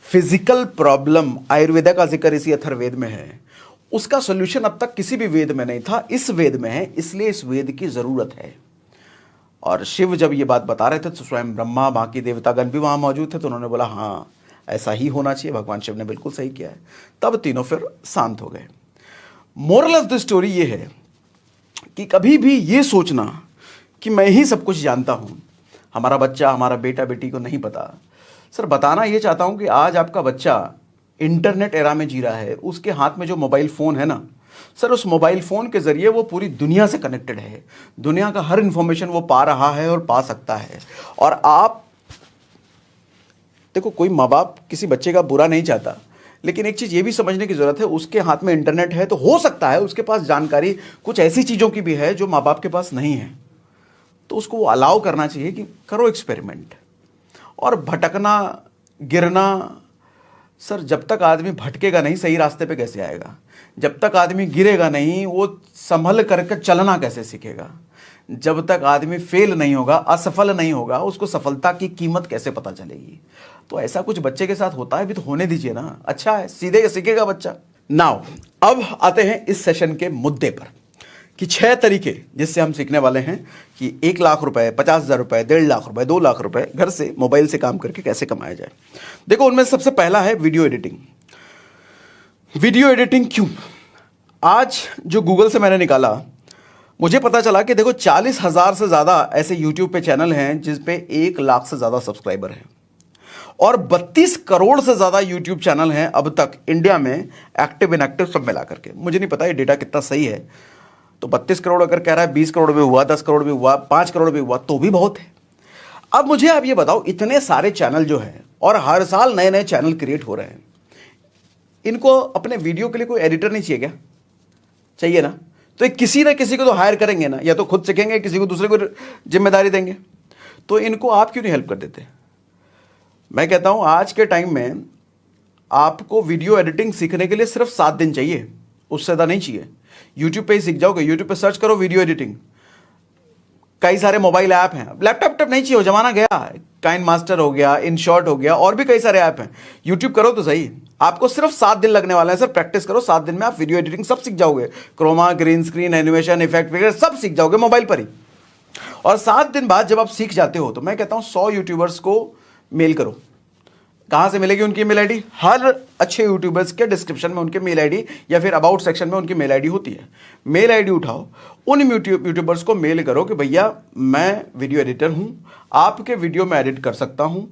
physical problem, Ayurveda का जिक्र इसी अथर्ववेद में है, उसका सॉल्यूशन अब तक किसी भी वेद में नहीं था, इस वेद में है, इसलिए इस वेद की जरूरत है। और शिव जब ये बात बता रहे थे तो स्वयं ब्रह्मा, बाकी देवतागण भी वहां मौजूद थे, तो उन्होंने बोला हाँ ऐसा ही होना चाहिए, भगवान शिव ने बिल्कुल सही किया है। तब तीनों फिर शांत हो गए। मोरल ऑफ द स्टोरी ये है कि कभी भी ये सोचना कि मैं ही सब कुछ जानता हूं, हमारा बच्चा, हमारा बेटा बेटी को नहीं पता। सर बताना ये चाहता हूं कि आज आपका बच्चा इंटरनेट एरा में जी रहा है, उसके हाथ में जो मोबाइल फ़ोन है ना सर, उस मोबाइल फ़ोन के ज़रिए वो पूरी दुनिया से कनेक्टेड है, दुनिया का हर इन्फॉर्मेशन वो पा रहा है और पा सकता है। और आप देखो, कोई माँ बाप किसी बच्चे का बुरा नहीं चाहता, लेकिन एक चीज़ ये भी समझने की ज़रूरत है, उसके हाथ में इंटरनेट है तो हो सकता है उसके पास जानकारी कुछ ऐसी चीज़ों की भी है जो माँ बाप के पास नहीं है, तो उसको वो अलाउ करना चाहिए कि करो एक्सपेरिमेंट। और भटकना, गिरना, सर जब तक आदमी भटकेगा नहीं सही रास्ते पे कैसे आएगा? जब तक आदमी गिरेगा नहीं वो संभल करके चलना कैसे सीखेगा? जब तक आदमी फेल नहीं होगा, असफल नहीं होगा, उसको सफलता की कीमत कैसे पता चलेगी? तो ऐसा कुछ बच्चे के साथ होता है भी तो होने दीजिए ना, अच्छा है, सीधे सीखेगा बच्चा। नाउ अब आते हैं इस सेशन के मुद्दे पर कि 6 तरीके जिससे हम सीखने वाले हैं कि 1 लाख रुपए, 50,000 रुपए, 1.5 लाख रुपए, 2 लाख रुपए घर से मोबाइल से काम करके कैसे कमाया जाए। देखो, उनमें सबसे पहला है वीडियो एडिटिंग। वीडियो एडिटिंग क्यों? आज जो गूगल से मैंने निकाला, मुझे पता चला कि देखो 40,000 से ज़्यादा ऐसे यूट्यूब पे चैनल हैं जिस पे 1 लाख से ज़्यादा सब्सक्राइबर हैं, और 32 करोड़ से ज़्यादा यूट्यूब चैनल हैं अब तक इंडिया में, एक्टिव इनएक्टिव सब मिला करके। मुझे नहीं पता ये डेटा कितना सही है, तो 32 करोड़ अगर कह रहा है, 20 करोड़ भी हुआ, 10 करोड़ भी हुआ, 5 करोड़ भी हुआ तो भी बहुत है। अब मुझे आप ये बताओ, इतने सारे चैनल जो हैं और हर साल नए नए चैनल क्रिएट हो रहे हैं, इनको अपने वीडियो के लिए कोई एडिटर नहीं चाहिए क्या? चाहिए ना? तो किसी ना किसी को तो हायर करेंगे ना, या तो खुद सीखेंगे, किसी को दूसरे को जिम्मेदारी देंगे। तो इनको आप क्यों नहीं हेल्प कर देते? मैं कहता हूं आज के टाइम में आपको वीडियो एडिटिंग सीखने के लिए सिर्फ 7 दिन चाहिए, उससे ज़्यादा नहीं चाहिए। यूट्यूब पे ही सीख जाओगे, यूट्यूब पे सर्च करो वीडियो एडिटिंग, कई सारे मोबाइल ऐप हैं, लैपटॉप नहीं चाहिए, जमाना गया। काइन मास्टर हो गया, इन शॉर्ट हो गया, और भी कई सारे ऐप हैं। यूट्यूब करो तो सही, आपको सिर्फ 7 दिन लगने वाला है। सर प्रैक्टिस करो, 7 दिन में आप वीडियो एडिटिंग सब सीख जाओगे, chroma, green screen, animation, effect वगैरह सब सीख जाओगे मोबाइल पर ही। और 7 दिन बाद जब आप सीख जाते हो तो मैं कहता हूं 100 यूट्यूबर्स को मेल करो। कहां से मिलेगी उनकी मेल आईडी? हर अच्छे यूट्यूबर्स के डिस्क्रिप्शन में उनकी मेल आईडी या फिर अबाउट सेक्शन में उनकी मेल आईडी होती है। मेल आईडी उठाओ, उन यूट्यूबर्स को मेल करो कि भैया मैं वीडियो एडिटर हूं, आपके वीडियो में एडिट कर सकता हूं,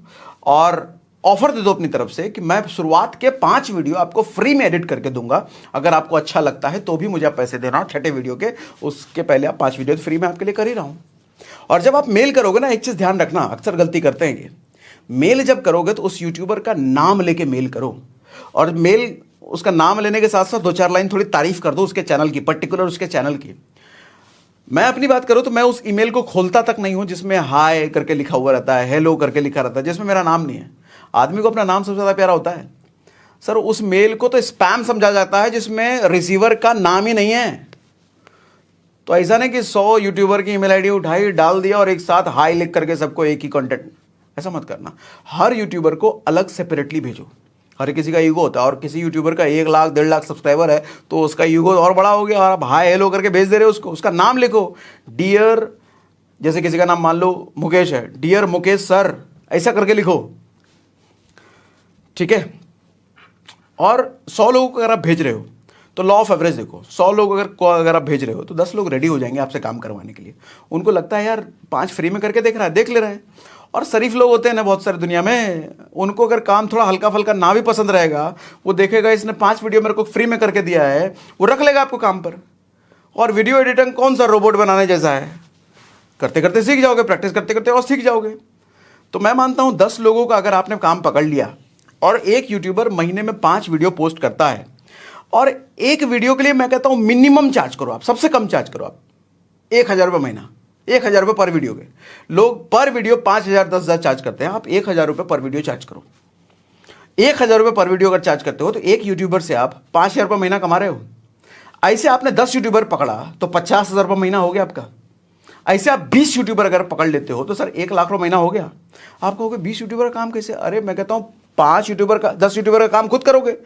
और ऑफर दे दो अपनी तरफ से कि मैं शुरुआत के 5 वीडियो आपको फ्री में एडिट करके दूंगा। अगर आपको अच्छा लगता है तो भी मुझे आप पैसे देना, छठे वीडियो के उसके पहले आप 5 वीडियो फ्री में आपके लिए कर ही रहा हूं। और जब आप मेल करोगे ना, एक चीज ध्यान रखना, अक्सर गलती करते हैं कि मेल जब करोगे तो उस यूट्यूबर का नाम लेके मेल करो, और मेल उसका नाम लेने के साथ साथ 2-4 लाइन थोड़ी तारीफ कर दो उसके चैनल की, पर्टिकुलर उसके चैनल की। मैं अपनी बात करूं तो मैं उस ईमेल को खोलता तक नहीं हूं जिसमें हाय करके लिखा हुआ रहता है, हेलो करके लिखा रहता है, जिसमें मेरा नाम नहीं है। आदमी को अपना नाम सबसे ज्यादा प्यारा होता है। सर उस मेल को तो स्पैम समझा जाता है जिसमें रिसीवर का नाम ही नहीं है। तो ऐसा नहीं कि 100 यूट्यूबर की ईमेल आईडी उठाई, डाल दिया और एक साथ हाय लिख करके सबको एक ही कंटेंट, ऐसा मत करना। हर यूट्यूबर को अलग सेपरेटली भेजो। हर किसी का ईगो होता है, और किसी यूट्यूबर का 1 लाख 1.5 लाख सब्सक्राइबर है तो उसका ईगो और बड़ा हो गया, और आप हाय हेलो करके भेज दे रहे हो उसको। उसका नाम लिखो, डियर, जैसे किसी का नाम मान लो मुकेश है, डियर मुकेश सर, ऐसा करके लिखो, ठीक है। और 100 लोगों को अगर आप भेज रहे हो तो लॉ ऑफ एवरेज देखो, 100 लोग अगर आप भेज रहे हो तो 10 लोग रेडी हो जाएंगे आपसे काम करवाने के लिए। उनको लगता है यार 5 फ्री में करके देख रहा है, देख ले रहे हैं। और शरीफ लोग होते हैं ना बहुत सारी दुनिया में, उनको अगर काम थोड़ा हल्का फल्का ना भी पसंद रहेगा, वो देखेगा इसने 5 वीडियो मेरे को फ्री में करके दिया है, वो रख लेगा आपको काम पर। और वीडियो एडिटिंग कौन सा रोबोट बनाने जैसा है, करते करते सीख जाओगे, प्रैक्टिस करते करते और सीख जाओगे। तो मैं मानता हूं 10 लोगों का अगर आपने काम पकड़ लिया, और एक यूट्यूबर महीने में 5 वीडियो पोस्ट करता है, और एक वीडियो के लिए मैं कहता हूं मिनिमम चार्ज करो आप, सबसे कम चार्ज करो आप 1000 रुपये महीना, 1000 रुपये पर वीडियो के। लोग पर वीडियो 5000 10,000 चार्ज करते हैं, आप 1000 रुपये पर वीडियो चार्ज करो। 1000 रुपये पर वीडियो अगर चार्ज करते हो तो एक यूट्यूबर से आप 5000 रुपये महीना कमा रहे हो। ऐसे आपने 10 यूट्यूबर पकड़ा तो 50,000 रुपये महीना हो गया आपका। ऐसे आप 20 यूट्यूबर अगर पकड़ लेते हो तो सर 1 लाख रुपये महीना हो गया। आप कहोगे 20 यूट्यूबर का काम कैसे? अरे मैं कहता हूं 5 यूट्यूबर का, 10 यूट्यूबर का काम खुद करोगे।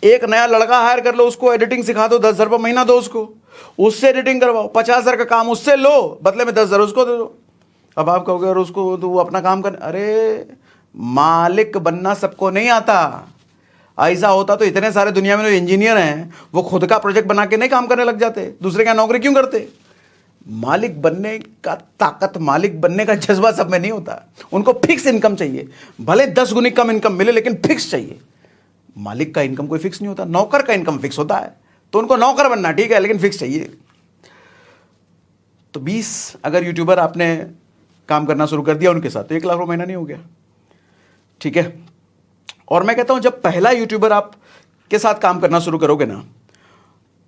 एक नया लड़का हायर कर लो, उसको एडिटिंग सिखा दो, 10,000 रुपये महीना दो उसको, उससे एडिटिंग करवाओ, 50,000 का काम उससे लो, बदले में 10,000 उसको दे दो। अब आप कहोगे और उसको तो वो अपना काम कर, अरे मालिक बनना सबको नहीं आता। ऐसा होता तो इतने सारे दुनिया में जो इंजीनियर हैं वो खुद का प्रोजेक्ट बना के नहीं काम करने लग जाते, दूसरे क्या नौकरी क्यों करते? मालिक बनने का ताकत, मालिक बनने का जज्बा सब में नहीं होता। उनको फिक्स इनकम चाहिए, भले 10 गुनी कम इनकम मिले लेकिन फिक्स चाहिए। मालिक का इनकम कोई फिक्स नहीं होता, नौकर का इनकम फिक्स होता है। तो उनको नौकर बनना ठीक है लेकिन फिक्स चाहिए। तो 20 अगर यूट्यूबर आपने काम करना शुरू कर दिया उनके साथ तो 1 लाख रुपये महीना नहीं हो गया, ठीक है। और मैं कहता हूं जब पहला यूट्यूबर आप के साथ काम करना शुरू करोगे ना,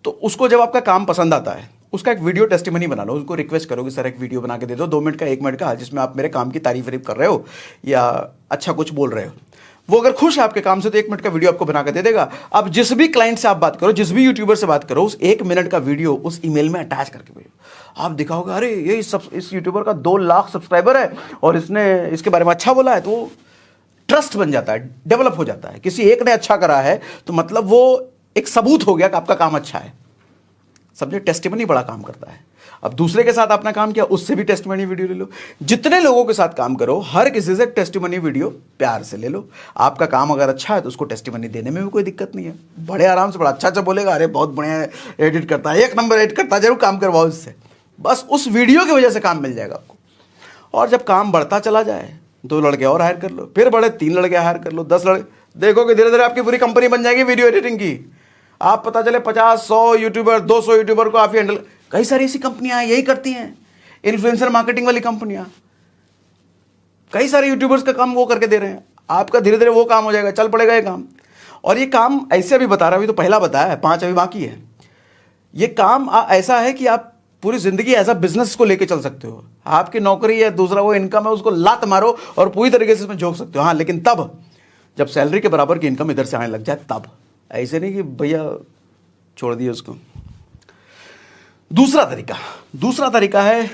तो उसको जब आपका काम पसंद आता है उसका एक वीडियो टेस्टिमनी बना लो। उसको रिक्वेस्ट करो कि सर एक वीडियो बना के दे दो, 2 मिनट का, 1 मिनट का, जिसमें आप मेरे काम की तारीफ कर रहे हो या अच्छा कुछ बोल रहे हो। वो अगर खुश है आपके काम से तो 1 मिनट का वीडियो आपको बना के दे देगा। अब जिस भी क्लाइंट से आप बात करो, जिस भी यूट्यूबर से बात करो, उस 1 मिनट का वीडियो उस ईमेल में अटैच करके भेजो। आप दिखाओगे अरे ये इस यूट्यूबर का 2 लाख सब्सक्राइबर है और इसने इसके बारे में अच्छा बोला है, तो ट्रस्ट बन जाता है, डेवलप हो जाता है। किसी एक ने अच्छा करा है तो मतलब वो एक सबूत हो गया कि आपका काम अच्छा है। समझे? टेस्टिमनी बड़ा काम करता है। अब दूसरे के साथ आपने काम किया, उससे भी टेस्टिमनी वीडियो ले लो। जितने लोगों के साथ काम करो हर किसी से टेस्टिमनी वीडियो प्यार से ले लो। आपका काम अगर अच्छा है तो उसको टेस्टिमनी देने में भी कोई दिक्कत नहीं है। बड़े आराम से, बड़ा अच्छा बोलेगा, अरे बहुत बढ़िया एडिट करता है, 1 नंबर एडिट करता है, जरूर काम करवाओ इससे। बस उस वीडियो की वजह से काम मिल जाएगा आपको। और जब काम बढ़ता चला जाए 2 लड़के और हायर कर लो, फिर बड़े 3 लड़के हायर कर लो, 10 लड़के, देखोगे धीरे धीरे आपकी पूरी कंपनी बन जाएगी वीडियो एडिटिंग की। आप पता चले 50 100 यूट्यूबर 200 यूट्यूबर को आप ही हैंडल। कई सारी ऐसी कंपनियां यही करती हैं, इन्फ्लुएंसर मार्केटिंग वाली कंपनियां। कई सारे यूट्यूबर्स का काम वो करके दे रहे हैं। आपका धीरे धीरे वो काम हो जाएगा, चल पड़ेगा ये काम। और ये काम ऐसे अभी बता रहा, अभी तो पहला बताया है, 5 अभी बाकी है। ये काम ऐसा है कि आप पूरी जिंदगी एज अ बिजनेस को लेके चल सकते हो। आपकी नौकरी है, दूसरा वो इनकम है, उसको लात मारो और पूरी तरीके से इसमें झोंक सकते हो। हाँ, लेकिन तब जब सैलरी के बराबर की इनकम इधर से आने लग जाए तब, ऐसे नहीं कि भैया छोड़ दिए उसको। दूसरा तरीका है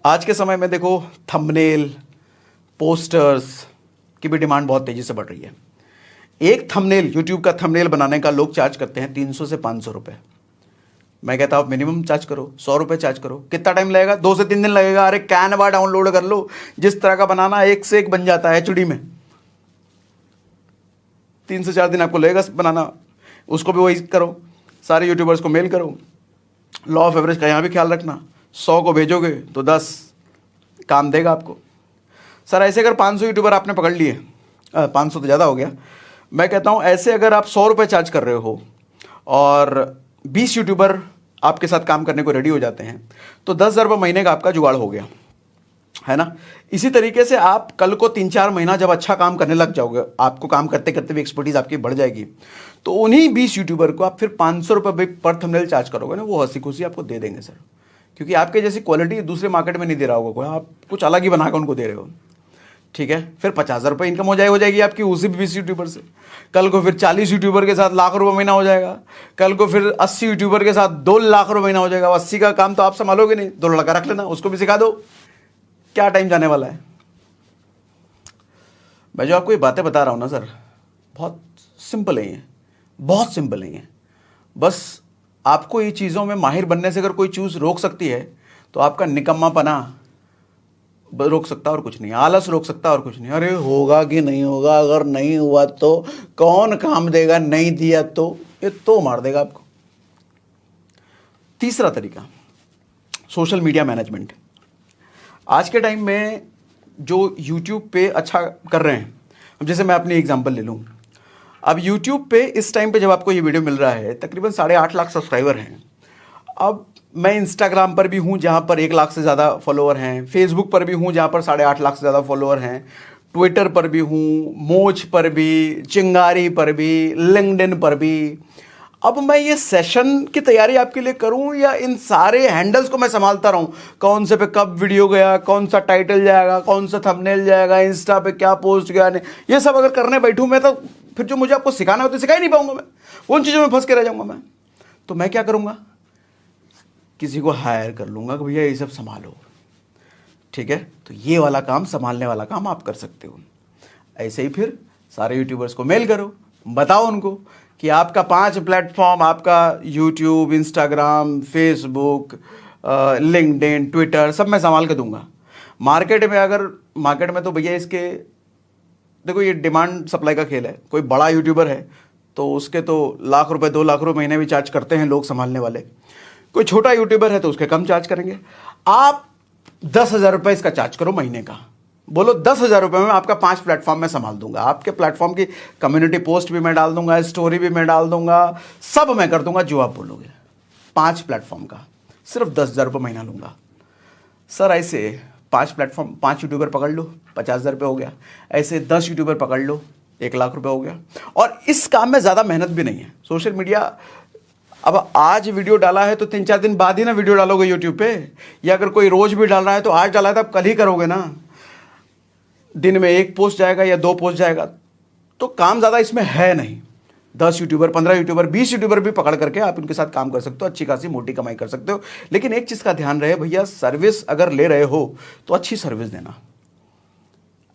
आज के समय में देखो थंबनेल, पोस्टर्स की भी डिमांड बहुत तेजी से बढ़ रही है। एक थंबनेल, यूट्यूब का थंबनेल बनाने का लोग चार्ज करते हैं 300 से 500 रुपए। मैं कहता हूं मिनिमम चार्ज करो, 100 रुपए चार्ज करो। कितना टाइम लगेगा? 2 से 3 दिन लगेगा। अरे कैनवा डाउनलोड कर लो, जिस तरह का बनाना एक से एक बन जाता है एचडी में। 3 से 4 दिन आपको लगेगा बनाना। उसको भी वही करो, सारे यूट्यूबर्स को मेल करो। लॉ ऑफ एवरेज का यहां भी ख्याल रखना, 100 को भेजोगे तो 10 काम देगा आपको। सर ऐसे अगर 500 यूट्यूबर आपने पकड़ लिए, 500 तो ज़्यादा हो गया, मैं कहता हूं ऐसे अगर आप 100 रुपये चार्ज कर रहे हो और 20 यूट्यूबर आपके साथ काम करने को रेडी हो जाते हैं, तो 10,000 रुपये महीने का आपका जुगाड़ हो गया, है ना। इसी तरीके से आप कल को 3-4 महीना जब अच्छा काम करने लग जाओगे, आपको काम करते करते भी एक्सपर्टीज आपकी बढ़ जाएगी, तो उन्हीं 20 यूट्यूबर को आप फिर 500 रुपये पर थंबनेल चार्ज करोगे ना, वो हंसी खुशी आपको दे देंगे सर। क्योंकि आपके जैसी क्वालिटी दूसरे मार्केट में नहीं दे रहा होगा कोई, आप कुछ अलग ही बनाकर उनको दे रहे हो। ठीक है, फिर 50,000 रुपये इनकम हो जाएगी आपकी उसी 20 यूट्यूबर से। कल को फिर 40 यूट्यूबर के साथ लाख रुपये महीना हो जाएगा। कल को फिर 80 यूट्यूबर के साथ 2 लाख रुपये महीना हो जाएगा। 80 का काम तो आप संभालोगे नहीं, 2 लड़का रख लेना, उसको भी सिखा दो। क्या टाइम जाने वाला है। मैं जो आपको ये बातें बता रहा हूं ना सर, बहुत सिंपल है, बहुत सिंपल है। बस आपको ये चीज़ों में माहिर बनने से अगर कोई चीज़ रोक सकती है तो आपका निकम्मापना रोक सकता और कुछ नहीं, आलस रोक सकता और कुछ नहीं। अरे होगा कि नहीं होगा, अगर नहीं हुआ तो कौन काम देगा, नहीं दिया तो ये तो मार देगा आपको। तीसरा तरीका, सोशल मीडिया मैनेजमेंट। आज के टाइम में जो यूट्यूब पे अच्छा कर रहे हैं, अब जैसे मैं अपनी एग्जांपल ले लूँ, अब यूट्यूब पे इस टाइम पे जब आपको ये वीडियो मिल रहा है तकरीबन 8.5 लाख सब्सक्राइबर हैं। अब मैं इंस्टाग्राम पर भी हूँ जहाँ पर 1 लाख से ज़्यादा फॉलोअर हैं, फेसबुक पर भी हूँ जहाँ पर 8.5 लाख से ज़्यादा फॉलोअर हैं, ट्विटर पर भी हूँ, मोज पर भी, चिंगारी पर भी, लिंक्डइन पर भी। अब मैं ये सेशन की तैयारी आपके लिए करूं या इन सारे हैंडल्स को मैं संभालता रहूं, कौन से पे कब वीडियो गया, कौन सा टाइटल जाएगा, कौन सा थंबनेल जाएगा, इंस्टा पे क्या पोस्ट गया, नहीं, ये सब अगर करने बैठूं मैं तो फिर जो मुझे आपको सिखाना हो तो सिखा ही नहीं पाऊंगा। मैं उन चीज़ों में फंस के रह जाऊंगा। मैं तो मैं क्या करूंगा, किसी को हायर कर लूंगा कि भैया ये सब संभालो। ठीक है, तो ये वाला काम, संभालने वाला काम आप कर सकते हो। ऐसे ही फिर सारे यूट्यूबर्स को मेल करो, बताओ उनको कि आपका 5 प्लेटफॉर्म, आपका YouTube, Instagram, Facebook, LinkedIn, Twitter, सब मैं संभाल के दूंगा। मार्केट में तो भैया इसके देखो, ये डिमांड सप्लाई का खेल है। कोई बड़ा यूट्यूबर है तो उसके तो लाख रुपए, 2 लाख रुपए महीने भी चार्ज करते हैं लोग संभालने वाले। कोई छोटा यूट्यूबर है तो उसके कम चार्ज करेंगे। आप 10,000 रुपये इसका चार्ज करो महीने का। बोलो 10,000 रुपये में आपका 5 प्लेटफॉर्म मैं संभाल दूंगा। आपके प्लेटफॉर्म की कम्युनिटी पोस्ट भी मैं डाल दूंगा, स्टोरी भी मैं डाल दूंगा, सब मैं कर दूंगा जो आप बोलोगे। 5 प्लेटफॉर्म का सिर्फ 10,000 रुपये महीना लूंगा। सर ऐसे 5 प्लेटफॉर्म, 5 यूट्यूबर पकड़ लो, 50,000 रुपये हो गया। ऐसे 10 यूट्यूबर पकड़ लो, 1 लाख रुपये हो गया। और इस काम में ज़्यादा मेहनत भी नहीं है। सोशल मीडिया, अब आज वीडियो डाला है तो 3-4 दिन बाद ही ना वीडियो डालोगे यूट्यूब पे, या अगर कोई रोज भी डाल रहा है तो आज डाला है तो आप कल ही करोगे ना। दिन में 1 पोस्ट जाएगा या 2 पोस्ट जाएगा, तो काम ज़्यादा इसमें है नहीं। 10 यूट्यूबर, 15 यूट्यूबर, 20 यूट्यूबर भी पकड़ करके आप उनके साथ काम कर सकते हो, अच्छी खासी मोटी कमाई कर सकते हो। लेकिन एक चीज़ का ध्यान रहे भैया, सर्विस अगर ले रहे हो तो अच्छी सर्विस देना,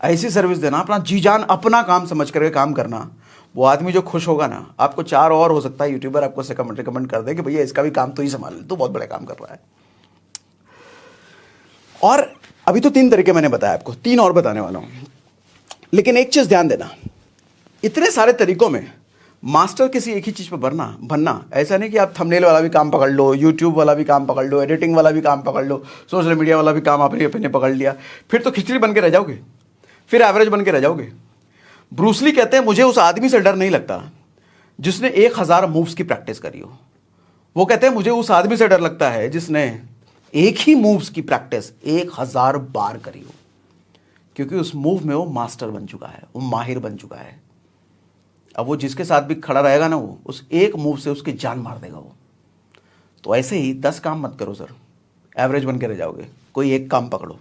ऐसी सर्विस देना, अपना जी जान, अपना काम समझ करके काम करना। वो आदमी जो खुश होगा ना, आपको 4 और हो सकता है यूट्यूबर आपको रिकमेंड कर दे कि भैया इसका भी काम तो ही संभाल, तो बहुत बड़ा काम कर रहा है। और अभी तो 3 तरीके मैंने बताया आपको, 3 और बताने वाला हूं। लेकिन एक चीज ध्यान देना, इतने सारे तरीकों में मास्टर किसी एक ही चीज पर बनना ऐसा नहीं कि आप थंबनेल वाला भी काम पकड़ लो, यूट्यूब वाला भी काम पकड़ लो, एडिटिंग वाला भी काम पकड़ लो, सोशल मीडिया वाला भी काम आपने अपने पकड़ लिया, फिर तो खिचड़ी बन के रह जाओगे, फिर एवरेज बन के रह जाओगे। ब्रूस ली कहते हैं मुझे उस आदमी से डर नहीं लगता जिसने 1000 मूव्स की प्रैक्टिस करी हो। वो कहते हैं मुझे उस आदमी से डर लगता है जिसने एक ही मूव्स की प्रैक्टिस 1000 बार करी हो, क्योंकि उस मूव में वो मास्टर बन चुका है, वो माहिर बन चुका है। अब वो जिसके साथ भी खड़ा रहेगा ना, वो उस एक मूव से उसकी जान मार देगा वो। तो ऐसे ही 10 काम मत करो सर, एवरेज बन के रह जाओगे। कोई एक काम पकड़ो।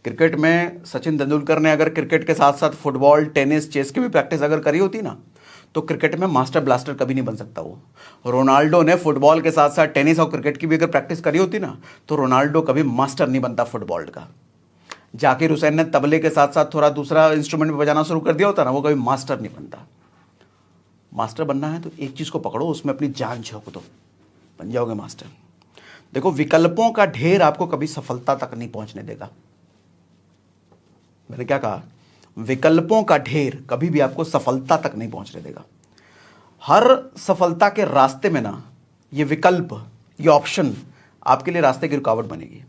क्रिकेट में सचिन तेंदुलकर ने अगर क्रिकेट के साथ साथ फुटबॉल, टेनिस, चेस की भी प्रैक्टिस अगर करी होती ना, तो क्रिकेट में मास्टर ब्लास्टर कभी नहीं बन सकता वो। रोनाल्डो ने फुटबॉल के साथ साथ टेनिस और क्रिकेट की भी अगर प्रैक्टिस करी होती ना, तो रोनाल्डो कभी मास्टर नहीं बनता फुटबॉल का। जाकिर हुसैन ने तबले के साथ साथ थोड़ा दूसरा इंस्ट्रूमेंट भी बजाना शुरू कर दिया होता ना, वो कभी मास्टर नहीं बनता। मास्टर बनना है तो एक चीज को पकड़ो, उसमें अपनी जान झोंक दो, बन जाओगे मास्टर। देखो, विकल्पों का ढेर आपको कभी सफलता तक नहीं पहुंचने देगा। मैंने क्या कहा? विकल्पों का ढेर कभी भी आपको सफलता तक नहीं पहुंचने देगा। हर सफलता के रास्ते में ना ये विकल्प, ये ऑप्शन आपके लिए रास्ते की रुकावट बनेगी।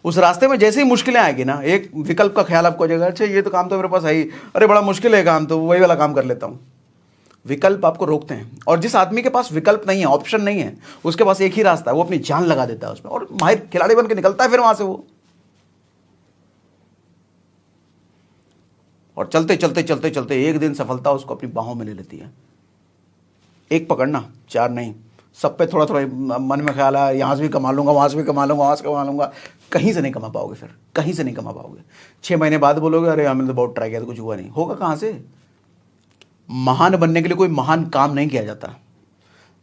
उस रास्ते में जैसे ही मुश्किलें आएगी ना, एक विकल्प का ख्याल आपको आ जाएगा, अच्छा ये तो काम तो मेरे पास है ही, अरे बड़ा मुश्किल है काम, तो वही वाला काम कर लेता हूं। विकल्प आपको रोकते हैं, और जिस आदमी के पास विकल्प नहीं है, ऑप्शन नहीं है, उसके पास एक ही रास्ता है, वो अपनी जान लगा देता है उसमें और माहिर खिलाड़ी बन के निकलता है फिर वहां से वो। और चलते चलते चलते चलते एक दिन सफलता उसको अपनी बाहों में ले लेती है। एक पकड़ना, चार नहीं, सब पे थोड़ा थोड़ा मन में ख्याल है, यहां से भी कमा लूंगा, वहां से भी कमा लूंगा, वहां से कमा लूंगा, कहीं से नहीं कमा पाओगे। फिर कहीं से नहीं कमा पाओगे। 6 महीने बाद बोलोगे अरे हमने तो बहुत ट्राई किया था, कुछ हुआ नहीं। होगा कहां से? महान बनने के लिए कोई महान काम नहीं किया जाता,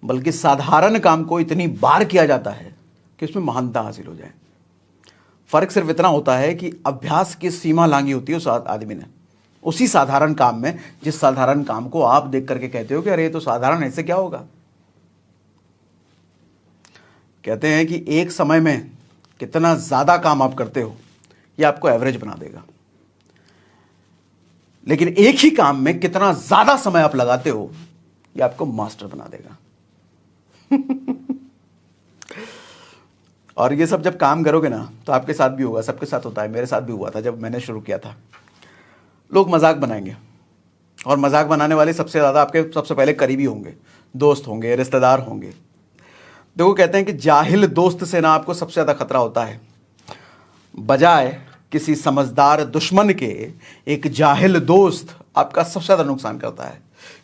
बल्कि साधारण काम को इतनी बार किया जाता है कि उसमें महानता हासिल हो जाए। फर्क सिर्फ इतना होता है कि अभ्यास की सीमा लांघी होती है उस आदमी ने, उसी साधारण काम में, जिस साधारण काम को आप देख करके कहते हो कि अरे ये तो साधारण है, इससे क्या होगा। कहते हैं कि एक समय में कितना ज्यादा काम आप करते हो ये आपको एवरेज बना देगा, लेकिन एक ही काम में कितना ज्यादा समय आप लगाते हो ये आपको मास्टर बना देगा। और ये सब जब काम करोगे ना तो आपके साथ भी होगा, सबके साथ होता है, मेरे साथ भी हुआ था जब मैंने शुरू किया था। लोग मजाक बनाएंगे, और मजाक बनाने वाले सबसे ज्यादा आपके सबसे पहले करीबी होंगे, दोस्त होंगे, रिश्तेदार होंगे। देखो, कहते हैं कि जाहिल दोस्त से ना आपको सबसे ज्यादा खतरा होता है, बजाय किसी समझदार दुश्मन के एक जाहिल दोस्त आपका सबसे ज्यादा नुकसान करता है।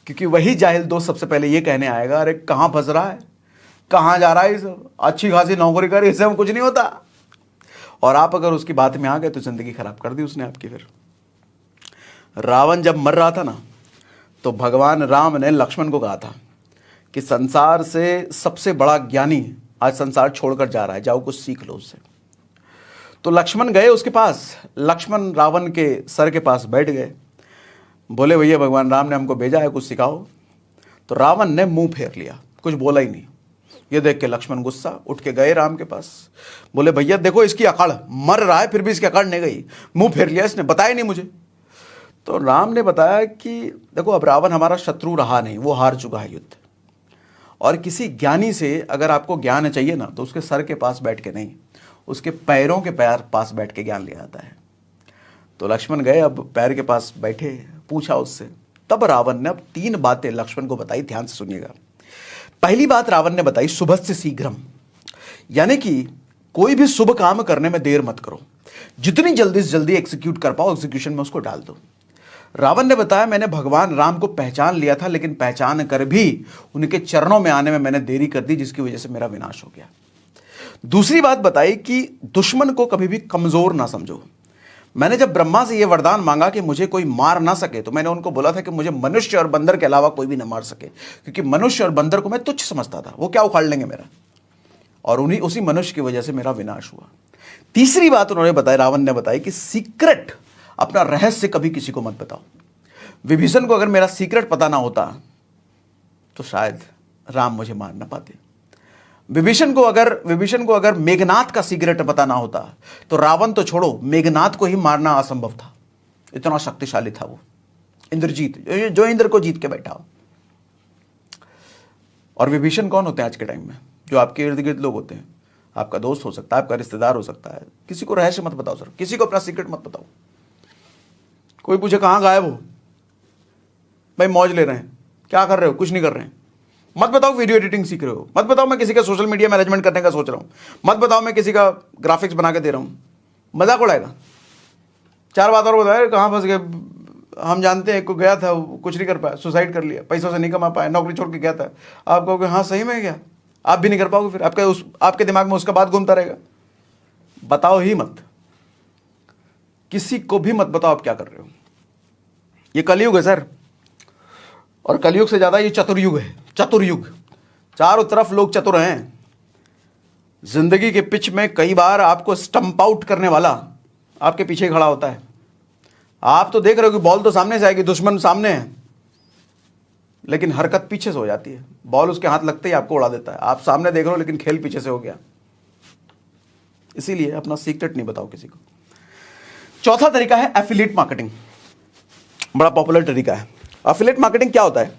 क्योंकि वही जाहिल दोस्त सबसे पहले ये कहने आएगा, अरे कहां फंस रहा है, कहां जा रहा है, इस अच्छी खासी नौकरी कर, इससे कुछ नहीं होता। और आप अगर उसकी बात में आ गए तो जिंदगी खराब कर दी उसने आपकी। फिर रावण जब मर रहा था ना, तो भगवान राम ने लक्ष्मण को कहा था कि संसार से सबसे बड़ा ज्ञानी आज संसार छोड़कर जा रहा है, जाओ कुछ सीख लो उससे। तो लक्ष्मण गए उसके पास, लक्ष्मण रावण के सर के पास बैठ गए, बोले भैया भगवान राम ने हमको भेजा है, कुछ सिखाओ। तो रावण ने मुंह फेर लिया, कुछ बोला ही नहीं। ये देख के लक्ष्मण गुस्सा, उठ के गए राम के पास, बोले भैया देखो इसकी अकड़, मर रहा है फिर भी इसकी अकड़ नहीं गई, मुंह फेर लिया इसने, बताया नहीं मुझे। तो राम ने बताया कि देखो अब रावण हमारा शत्रु रहा नहीं, वो हार चुका है युद्ध। और किसी ज्ञानी से अगर आपको ज्ञान चाहिए ना, तो उसके सर के पास बैठ के नहीं, उसके पैरों के पास बैठ के ज्ञान लिया जाता है। तो लक्ष्मण गए, अब पैर के पास बैठे, पूछा उससे। तब रावण ने अब 3 बातें लक्ष्मण को बताई, ध्यान से सुनिएगा। पहली बात रावण ने बताई, शुभस्य शीघ्रम, यानी कि कोई भी शुभ काम करने में देर मत करो, जितनी जल्दी से जल्दी एग्जीक्यूट कर पाओ एग्जीक्यूशन में उसको डाल दो। रावण ने बताया मैंने भगवान राम को पहचान लिया था, लेकिन पहचान कर भी उनके चरणों में आने में मैंने देरी कर दी, जिसकी वजह से मेरा विनाश हो गया। दूसरी बात बताई कि दुश्मन को कभी भी कमजोर ना समझो। मैंने जब ब्रह्मा से यह वरदान मांगा कि मुझे कोई मार ना सके, तो मैंने उनको बोला था कि मुझे मनुष्य और बंदर के अलावा कोई भी ना मार सके, क्योंकि मनुष्य और बंदर को मैं तुच्छ समझता था, वो क्या उखाड़ लेंगे मेरा, और उसी मनुष्य की वजह से मेरा विनाश हुआ। तीसरी बात उन्होंने बताई, रावण ने बताई कि सीक्रेट, अपना रहस्य कभी किसी को मत बताओ। विभीषण को अगर मेरा सीक्रेट पता ना होता तो शायद राम मुझे मार ना पाते। विभीषण को अगर मेघनाथ का सीक्रेट पता ना होता तो रावण तो छोड़ो, मेघनाथ को ही मारना असंभव था, इतना शक्तिशाली था वो इंद्रजीत, जो इंद्र को जीत के बैठा हो। और विभीषण कौन होते हैं आज के टाइम में? जो आपके इर्द गिर्द लोग होते हैं, आपका दोस्त हो सकता है, आपका रिश्तेदार हो सकता है। किसी को रहस्य मत बताओ सर, किसी को अपना सीक्रेट मत बताओ। कोई पूछे कहां गायब हो, भाई मौज ले रहे हैं, क्या कर रहे हो, कुछ नहीं कर रहे हैं, मत बताओ वीडियो एडिटिंग सीख रहे हो, मत बताओ मैं किसी का सोशल मीडिया मैनेजमेंट करने का सोच रहा हूं, मत बताओ मैं किसी का ग्राफिक्स बना के दे रहा हूं, मजाक उड़ाएगा। 4 बात और बताए, कहां फंस गए, हम जानते हैं, को गया था कुछ नहीं कर पाया, सुसाइड कर लिया, पैसों से नहीं कमा पाया, नौकरी छोड़ के गया था। आप कहोगे हाँ सही में गया, आप भी नहीं कर पाओगे, फिर आपके दिमाग में उसका बात घूमता रहेगा। बताओ ही मत, किसी को भी मत बताओ आप क्या कर रहे हो। ये कलयुग है सर, और कलयुग से ज्यादा ये चतुर्युग है, चतुर्युग। चारों तरफ लोग चतुर हैं। जिंदगी के पिच में कई बार आपको स्टंप आउट करने वाला आपके पीछे खड़ा होता है। आप तो देख रहे हो कि बॉल तो सामने से आएगी, दुश्मन सामने है, लेकिन हरकत पीछे से हो जाती है। बॉल उसके हाथ लगते ही आपको उड़ा देता है। आप सामने देख रहे हो लेकिन खेल पीछे से हो गया। इसीलिए अपना सीक्रेट नहीं बताओ किसी को। चौथा तरीका है एफिलिएट मार्केटिंग। बड़ा पॉपुलर तरीका है। एफिलिएट मार्केटिंग क्या होता है?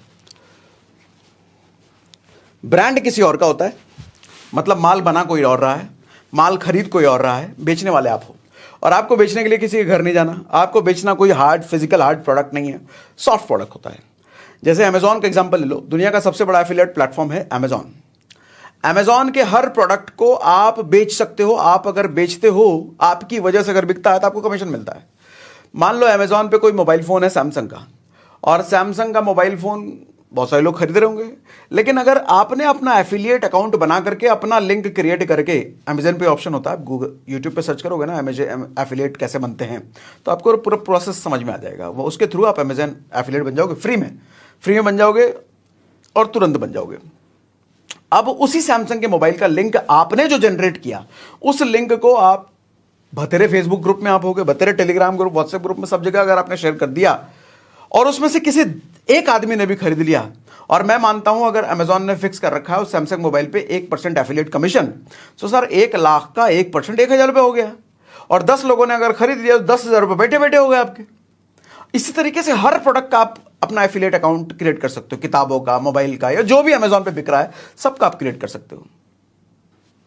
ब्रांड किसी और का होता है, मतलब माल बना कोई और रहा है, माल खरीद कोई और रहा है, बेचने वाले आप हो, और आपको बेचने के लिए किसी के घर नहीं जाना। आपको बेचना कोई फिजिकल हार्ड प्रोडक्ट नहीं है, सॉफ्ट प्रोडक्ट होता है। जैसे अमेजॉन का एग्जांपल ले लो। दुनिया का सबसे बड़ा एफिलिएट प्लेटफॉर्म है अमेजॉन। अमेजॉन के हर प्रोडक्ट को आप बेच सकते हो। आप अगर बेचते हो, आपकी वजह से अगर बिकता है तो आपको कमीशन मिलता है। मान लो अमेजॉन पे कोई मोबाइल फोन है सैमसंग का, और सैमसंग का मोबाइल फोन बहुत सारे लोग खरीद रहे होंगे, लेकिन अगर आपने अपना एफिलिएट अकाउंट बना करके अपना लिंक क्रिएट करके, अमेजन पे ऑप्शन होता है, गूगल यूट्यूब पे सर्च करोगे ना एफिलिएट कैसे बनते हैं, तो आपको पूरा प्रोसेस समझ में आ जाएगा। वो उसके थ्रू आप अमेजन एफिलिएट बन जाओगे, फ्री में बन जाओगे और तुरंत बन जाओगे। अब उसी सैमसंग के मोबाइल का लिंक आपने जो जनरेट किया, उस लिंक को आप बतेरे फेसबुक ग्रुप में आप होगे, बतेरे टेलीग्राम ग्रुप, व्हाट्सएप ग्रुप में, सब जगह अगर आपने शेयर कर दिया और उसमें से किसी एक आदमी ने भी खरीद लिया, और मैं मानता हूं अगर अमेजॉन ने फिक्स कर रखा है उस सैमसंग मोबाइल पे 1% एफिलिएट कमीशन, तो सर 1 लाख का 1% 1,000 रुपये हो गया, और 10 लोगों ने अगर खरीद लिया तो 10,000 रुपये बैठे बैठे हो गए आपके। इसी तरीके से हर प्रोडक्ट का आप अपना एफिलिएट अकाउंट क्रिएट कर सकते हो, किताबों का, मोबाइल का, या जो भी अमेजॉन पे बिक रहा है सबका आप क्रिएट कर सकते हो।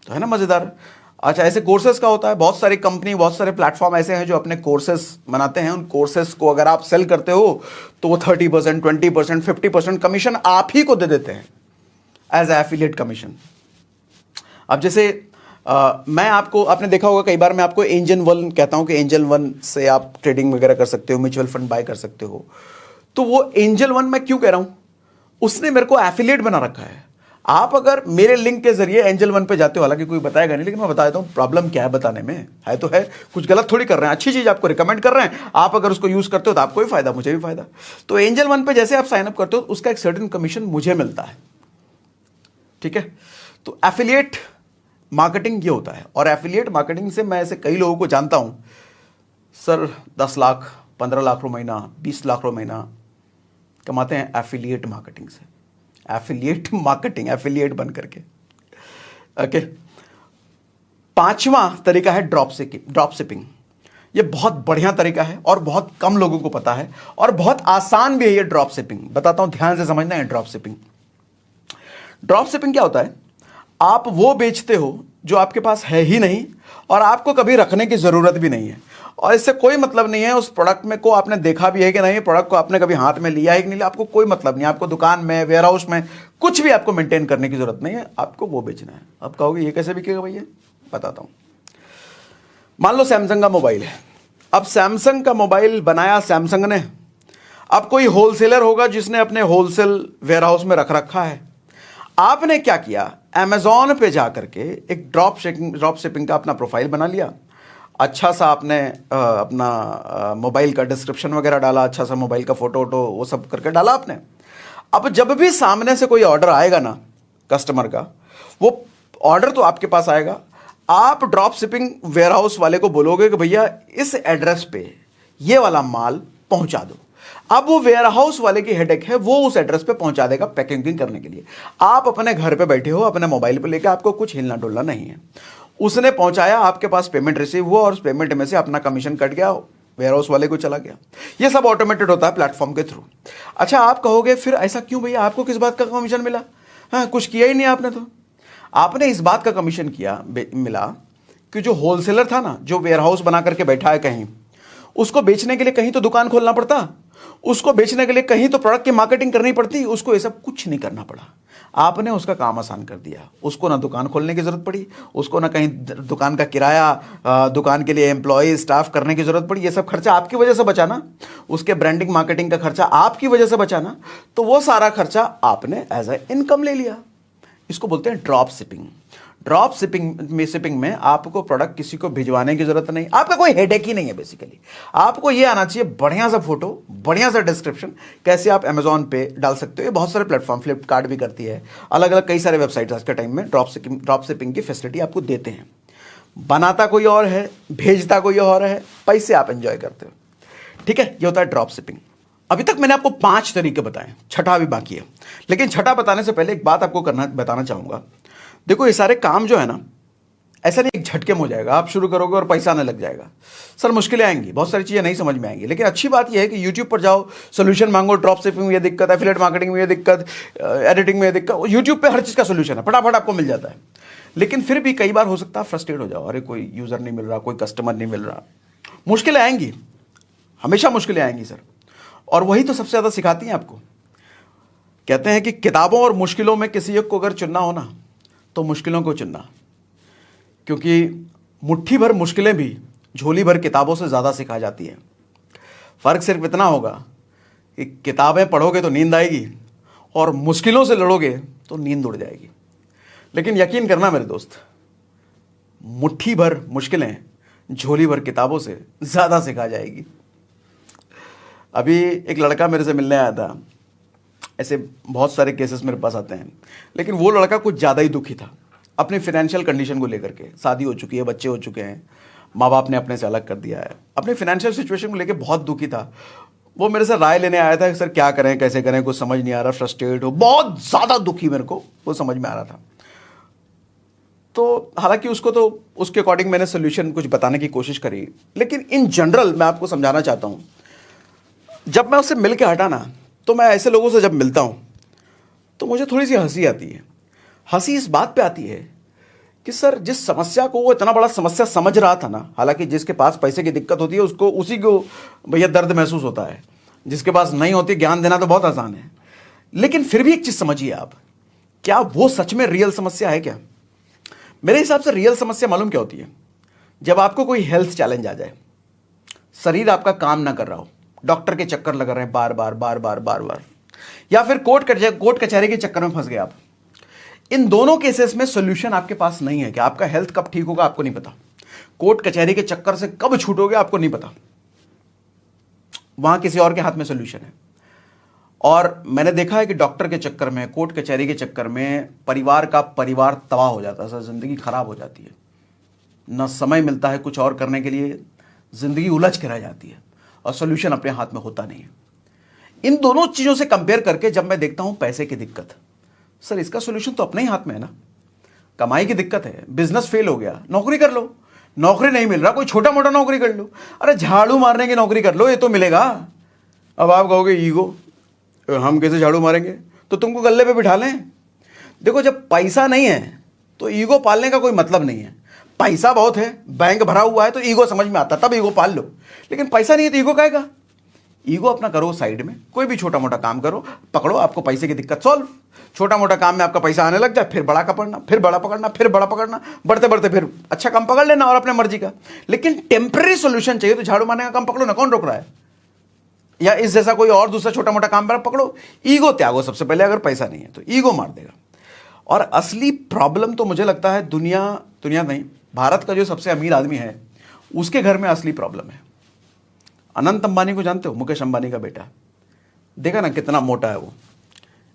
तो है ना मजेदार। अच्छा, ऐसे कोर्सेज का होता है। बहुत सारी कंपनी, बहुत सारे प्लेटफॉर्म ऐसे हैं जो अपने कोर्सेज बनाते हैं। उन कोर्सेज को अगर आप सेल करते हो तो वो 30%, 20%, 50% कमीशन आप ही को दे देते हैं एज एफिलिएट कमीशन। अब जैसे मैं आपको, आपने देखा होगा कई बार मैं आपको एंजल 1 कहता हूं कि एंजल 1 से आप ट्रेडिंग वगैरह कर सकते हो, म्यूचुअल फंड बाय कर सकते हो। तो वो एंजल 1 मैं क्यों कह रहा हूं? उसने मेरे को एफिलिएट बना रखा है। आप अगर मेरे लिंक के जरिए एंजल 1 पे जाते हो, हालांकि कोई बताएगा नहीं, लेकिन मैं बता देता हूं प्रॉब्लम क्या है बताने में। है तो है, कुछ गलत थोड़ी कर रहे हैं, अच्छी चीज आपको रिकमेंड कर रहे हैं। आप अगर उसको यूज करते हो तो आपको भी फायदा, मुझे भी फायदा। तो एंजल 1 पे जैसे आप साइन अप करते हो, उसका एक सर्टेन कमीशन मुझे मिलता है। ठीक है, तो एफिलिएट मार्केटिंग ये होता है। और एफिलिएट मार्केटिंग से मैं ऐसे कई लोगों को जानता हूं, सर 10 लाख, 15 लाख रुपये महीना, 20 लाख रुपये महीना कमाते हैं एफिलिएट मार्केटिंग से। एफिलिएट मार्केटिंग, एफिलिएट बन करके। ओके, 5वां तरीका है ड्रॉप शिपिंग। ये बहुत बढ़िया तरीका है और बहुत कम लोगों को पता है, और बहुत आसान भी है ये ड्रॉप शिपिंग। बताता हूं, ध्यान से समझना है ड्रॉप शिपिंग। ड्रॉप शिपिंग क्या होता है? आप वो बेचते हो जो आपके पास है ही नहीं, और आपको कभी रखने की जरूरत भी नहीं है, और इससे कोई मतलब नहीं है उस प्रोडक्ट में को आपने देखा भी है कि नहीं, प्रोडक्ट को आपने कभी हाथ में लिया है कि नहीं लिया, आपको कोई मतलब नहीं। आपको दुकान में, वेयर हाउस में कुछ भी आपको मेंटेन करने की जरूरत नहीं है, आपको वो बेचना है। आप कहोगे ये कैसे बिकेगा भैया? बताता हूं। मान लो सैमसंग का मोबाइल है। अब सैमसंग का मोबाइल बनाया सैमसंग ने। अब कोई होलसेलर होगा जिसने अपने होलसेल वेयर हाउस में रख रखा है। आपने क्या किया, अमेजॉन पे जाकर के एक ड्रॉप शिपिंग का अपना प्रोफाइल बना लिया। अच्छा सा आपने अपना मोबाइल का डिस्क्रिप्शन वगैरह डाला, अच्छा सा मोबाइल का फोटो वोटो वो सब करके डाला आपने। अब जब भी सामने से कोई ऑर्डर आएगा ना कस्टमर का, वो ऑर्डर तो आपके पास आएगा। आप ड्रॉप शिपिंग वेयर हाउस वाले को बोलोगे कि भैया इस एड्रेस पे ये वाला माल पहुंचा दो। अब वो वेयर हाउस वाले की हेडेक है, वो उस एड्रेस पे पहुंचा देगा पैकिंग करने के लिए। आप अपने घर पे बैठे हो, अपने मोबाइल पे लेके, आपको कुछ हिलना डुलना नहीं है। उसने पहुंचाया, आपके पास पेमेंट रिसीव हुआ, और उस पेमेंट में से अपना कमीशन कट गया, वेयर हाउस वाले को चला गया। ये सब ऑटोमेटेड होता है प्लेटफॉर्म के थ्रू। अच्छा, आप कहोगे फिर ऐसा क्यों भैया, आपको किस बात का कमीशन मिला? हाँ, कुछ किया ही नहीं आपने। तो आपने इस बात का कमीशन मिला कि जो होलसेलर था ना, जो वेयर हाउस बना करके बैठा है कहीं, उसको बेचने के लिए कहीं तो दुकान खोलना पड़ता, उसको बेचने के लिए कहीं तो प्रोडक्ट की मार्केटिंग करनी पड़ती, उसको ये सब कुछ नहीं करना पड़ा। आपने उसका काम आसान कर दिया। उसको ना दुकान खोलने की जरूरत पड़ी, उसको ना कहीं दुकान का किराया, दुकान के लिए एम्प्लॉय स्टाफ करने की जरूरत पड़ी। ये सब खर्चा आपकी वजह से बचा ना, उसके ब्रांडिंग मार्केटिंग का खर्चा आपकी वजह से बचा ना, तो वो सारा खर्चा आपने एज ए इनकम ले लिया। इसको बोलते हैं ड्रॉप शिपिंग। ड्रॉप शिपिंग में आपको प्रोडक्ट किसी को भिजवाने की जरूरत नहीं, आपका कोई हेडेक ही नहीं है। बेसिकली आपको ये आना चाहिए बढ़िया सा फोटो, बढ़िया सा डिस्क्रिप्शन, कैसे आप अमेजॉन पे डाल सकते हो। ये बहुत सारे प्लेटफॉर्म, फ्लिपकार्ट भी करती है, अलग अलग कई सारे वेबसाइट आज के टाइम में ड्रॉप शिपिंग की फैसिलिटी आपको देते हैं। बनाता कोई और है, भेजता कोई और है, पैसे आप एंजॉय करते हो। ठीक है, ये होता है ड्रॉप शिपिंग। अभी तक मैंने आपको 5 तरीके बताए, छठा भी बाकी है। लेकिन छठा बताने से पहले एक बात आपको बताना चाहूंगा। देखो ये सारे काम जो है ना, ऐसा नहीं एक झटके में हो जाएगा, आप शुरू करोगे और पैसा आने लग जाएगा। सर मुश्किलें आएंगी, बहुत सारी चीज़ें नहीं समझ में आएंगी। लेकिन अच्छी बात यह है कि यूट्यूब पर जाओ, सोल्यूशन मांगो, ड्रॉप शिपिंग में ये दिक्कत है, एफिलिएट मार्केटिंग में ये दिक्कत, एडिटिंग में ये दिक्कत, यूट्यूब पे हर चीज़ का सोल्यूशन है, फटाफट आपको मिल जाता है। लेकिन फिर भी कई बार हो सकता है फ्रस्ट्रेट हो जाओ, अरे कोई यूज़र नहीं मिल रहा, कोई कस्टमर नहीं मिल रहा। मुश्किलें आएंगी, हमेशा मुश्किलें आएंगी सर, और वही तो सबसे ज़्यादा सिखाती हैं आपको। कहते हैं कि किताबों और मुश्किलों में किसी एक को अगर चुनना हो ना, तो मुश्किलों को चुनना, क्योंकि मुट्ठी भर मुश्किलें भी झोली भर किताबों से ज़्यादा सिखा जाती हैं। फ़र्क सिर्फ इतना होगा कि किताबें पढ़ोगे तो नींद आएगी, और मुश्किलों से लड़ोगे तो नींद उड़ जाएगी। लेकिन यकीन करना मेरे दोस्त, मुट्ठी भर मुश्किलें झोली भर किताबों से ज़्यादा सिखा जाएगी। अभी एक लड़का मेरे से मिलने आया था, ऐसे बहुत सारे केसेस मेरे पास आते हैं, लेकिन वो लड़का कुछ ज़्यादा ही दुखी था अपनी फाइनेंशियल कंडीशन को लेकर के। शादी हो चुकी है, बच्चे हो चुके हैं, माँ बाप ने अपने से अलग कर दिया है, अपने फाइनेंशियल सिचुएशन को लेकर बहुत दुखी था। वो मेरे से राय लेने आया था कि सर क्या करें, कैसे करें, कुछ समझ नहीं आ रहा, फ्रस्ट्रेट हो, बहुत ज़्यादा दुखी, मेरे को वो समझ में आ रहा था। तो हालांकि उसको तो उसके अकॉर्डिंग मैंने सोल्यूशन कुछ बताने की कोशिश करी, लेकिन इन जनरल मैं आपको समझाना चाहता हूँ। जब मैं उससे मिल के हटा ना, तो मैं ऐसे लोगों से जब मिलता हूँ तो मुझे थोड़ी सी हंसी आती है। हंसी इस बात पे आती है कि सर जिस समस्या को वो इतना बड़ा समस्या समझ रहा था ना, हालांकि जिसके पास पैसे की दिक्कत होती है उसको उसी को भैया दर्द महसूस होता है, जिसके पास नहीं होती ज्ञान देना तो बहुत आसान है। लेकिन फिर भी एक चीज़ समझिए आप, क्या वो सच में रियल समस्या है क्या? मेरे हिसाब से रियल समस्या मालूम क्या होती है? जब आपको कोई हेल्थ चैलेंज आ जाए, शरीर आपका काम ना कर रहा हो, डॉक्टर के चक्कर लग रहे हैं बार बार बार बार बार बार, या फिर कोर्ट कचहरी के चक्कर में फंस गए आप। इन दोनों केसेस में सोल्यूशन आपके पास नहीं है कि आपका हेल्थ कब ठीक होगा आपको नहीं पता, कोर्ट कचहरी के चक्कर से कब छूटोगे आपको नहीं पता, वहां किसी और के हाथ में सोल्यूशन है। और मैंने देखा है कि डॉक्टर के चक्कर में, कोर्ट कचहरी के चक्कर में परिवार तबाह हो जाता है सर, जिंदगी खराब हो जाती है, ना समय मिलता है कुछ और करने के लिए, जिंदगी उलझ के रह जाती है और सोल्यूशन अपने हाथ में होता नहीं है। इन दोनों चीज़ों से कंपेयर करके जब मैं देखता हूं पैसे की दिक्कत, सर इसका सोल्यूशन तो अपने ही हाथ में है ना। कमाई की दिक्कत है, बिजनेस फेल हो गया, नौकरी कर लो, नौकरी नहीं मिल रहा, कोई छोटा मोटा नौकरी कर लो, अरे झाड़ू मारने की नौकरी कर लो, ये तो मिलेगा। अब आप कहोगे ईगो, हम कैसे झाड़ू मारेंगे, तो तुमको गल्ले पे बिठा लें। देखो जब पैसा नहीं है तो ईगो पालने का कोई मतलब नहीं है। पैसा बहुत है, बैंक भरा हुआ है तो ईगो समझ में आता, तब ईगो पाल लो। लेकिन पैसा नहीं है तो ईगो काहेगा? ईगो अपना करो साइड में, कोई भी छोटा मोटा काम करो, पकड़ो आपको पैसे की दिक्कत सॉल्व। छोटा मोटा काम में आपका पैसा आने लग जाए, फिर बड़ा पकड़ना, फिर बड़ा पकड़ना, फिर बड़ा पकड़ना, बढ़ते बढ़ते फिर अच्छा काम पकड़ लेना और अपने मर्जी का। लेकिन टेम्पररी सोल्यूशन चाहिए तो झाड़ू मारने का काम पकड़ो ना, कौन रोक रहा है? या इस जैसा कोई और दूसरा छोटा मोटा काम पकड़ो। ईगो त्यागो सबसे पहले, अगर पैसा नहीं है तो ईगो मार देगा। और असली प्रॉब्लम तो मुझे लगता है दुनिया नहीं, भारत का जो सबसे अमीर आदमी है उसके घर में असली प्रॉब्लम है। अनंत अंबानी को जानते हो? मुकेश अंबानी का बेटा, देखा ना कितना मोटा है वो।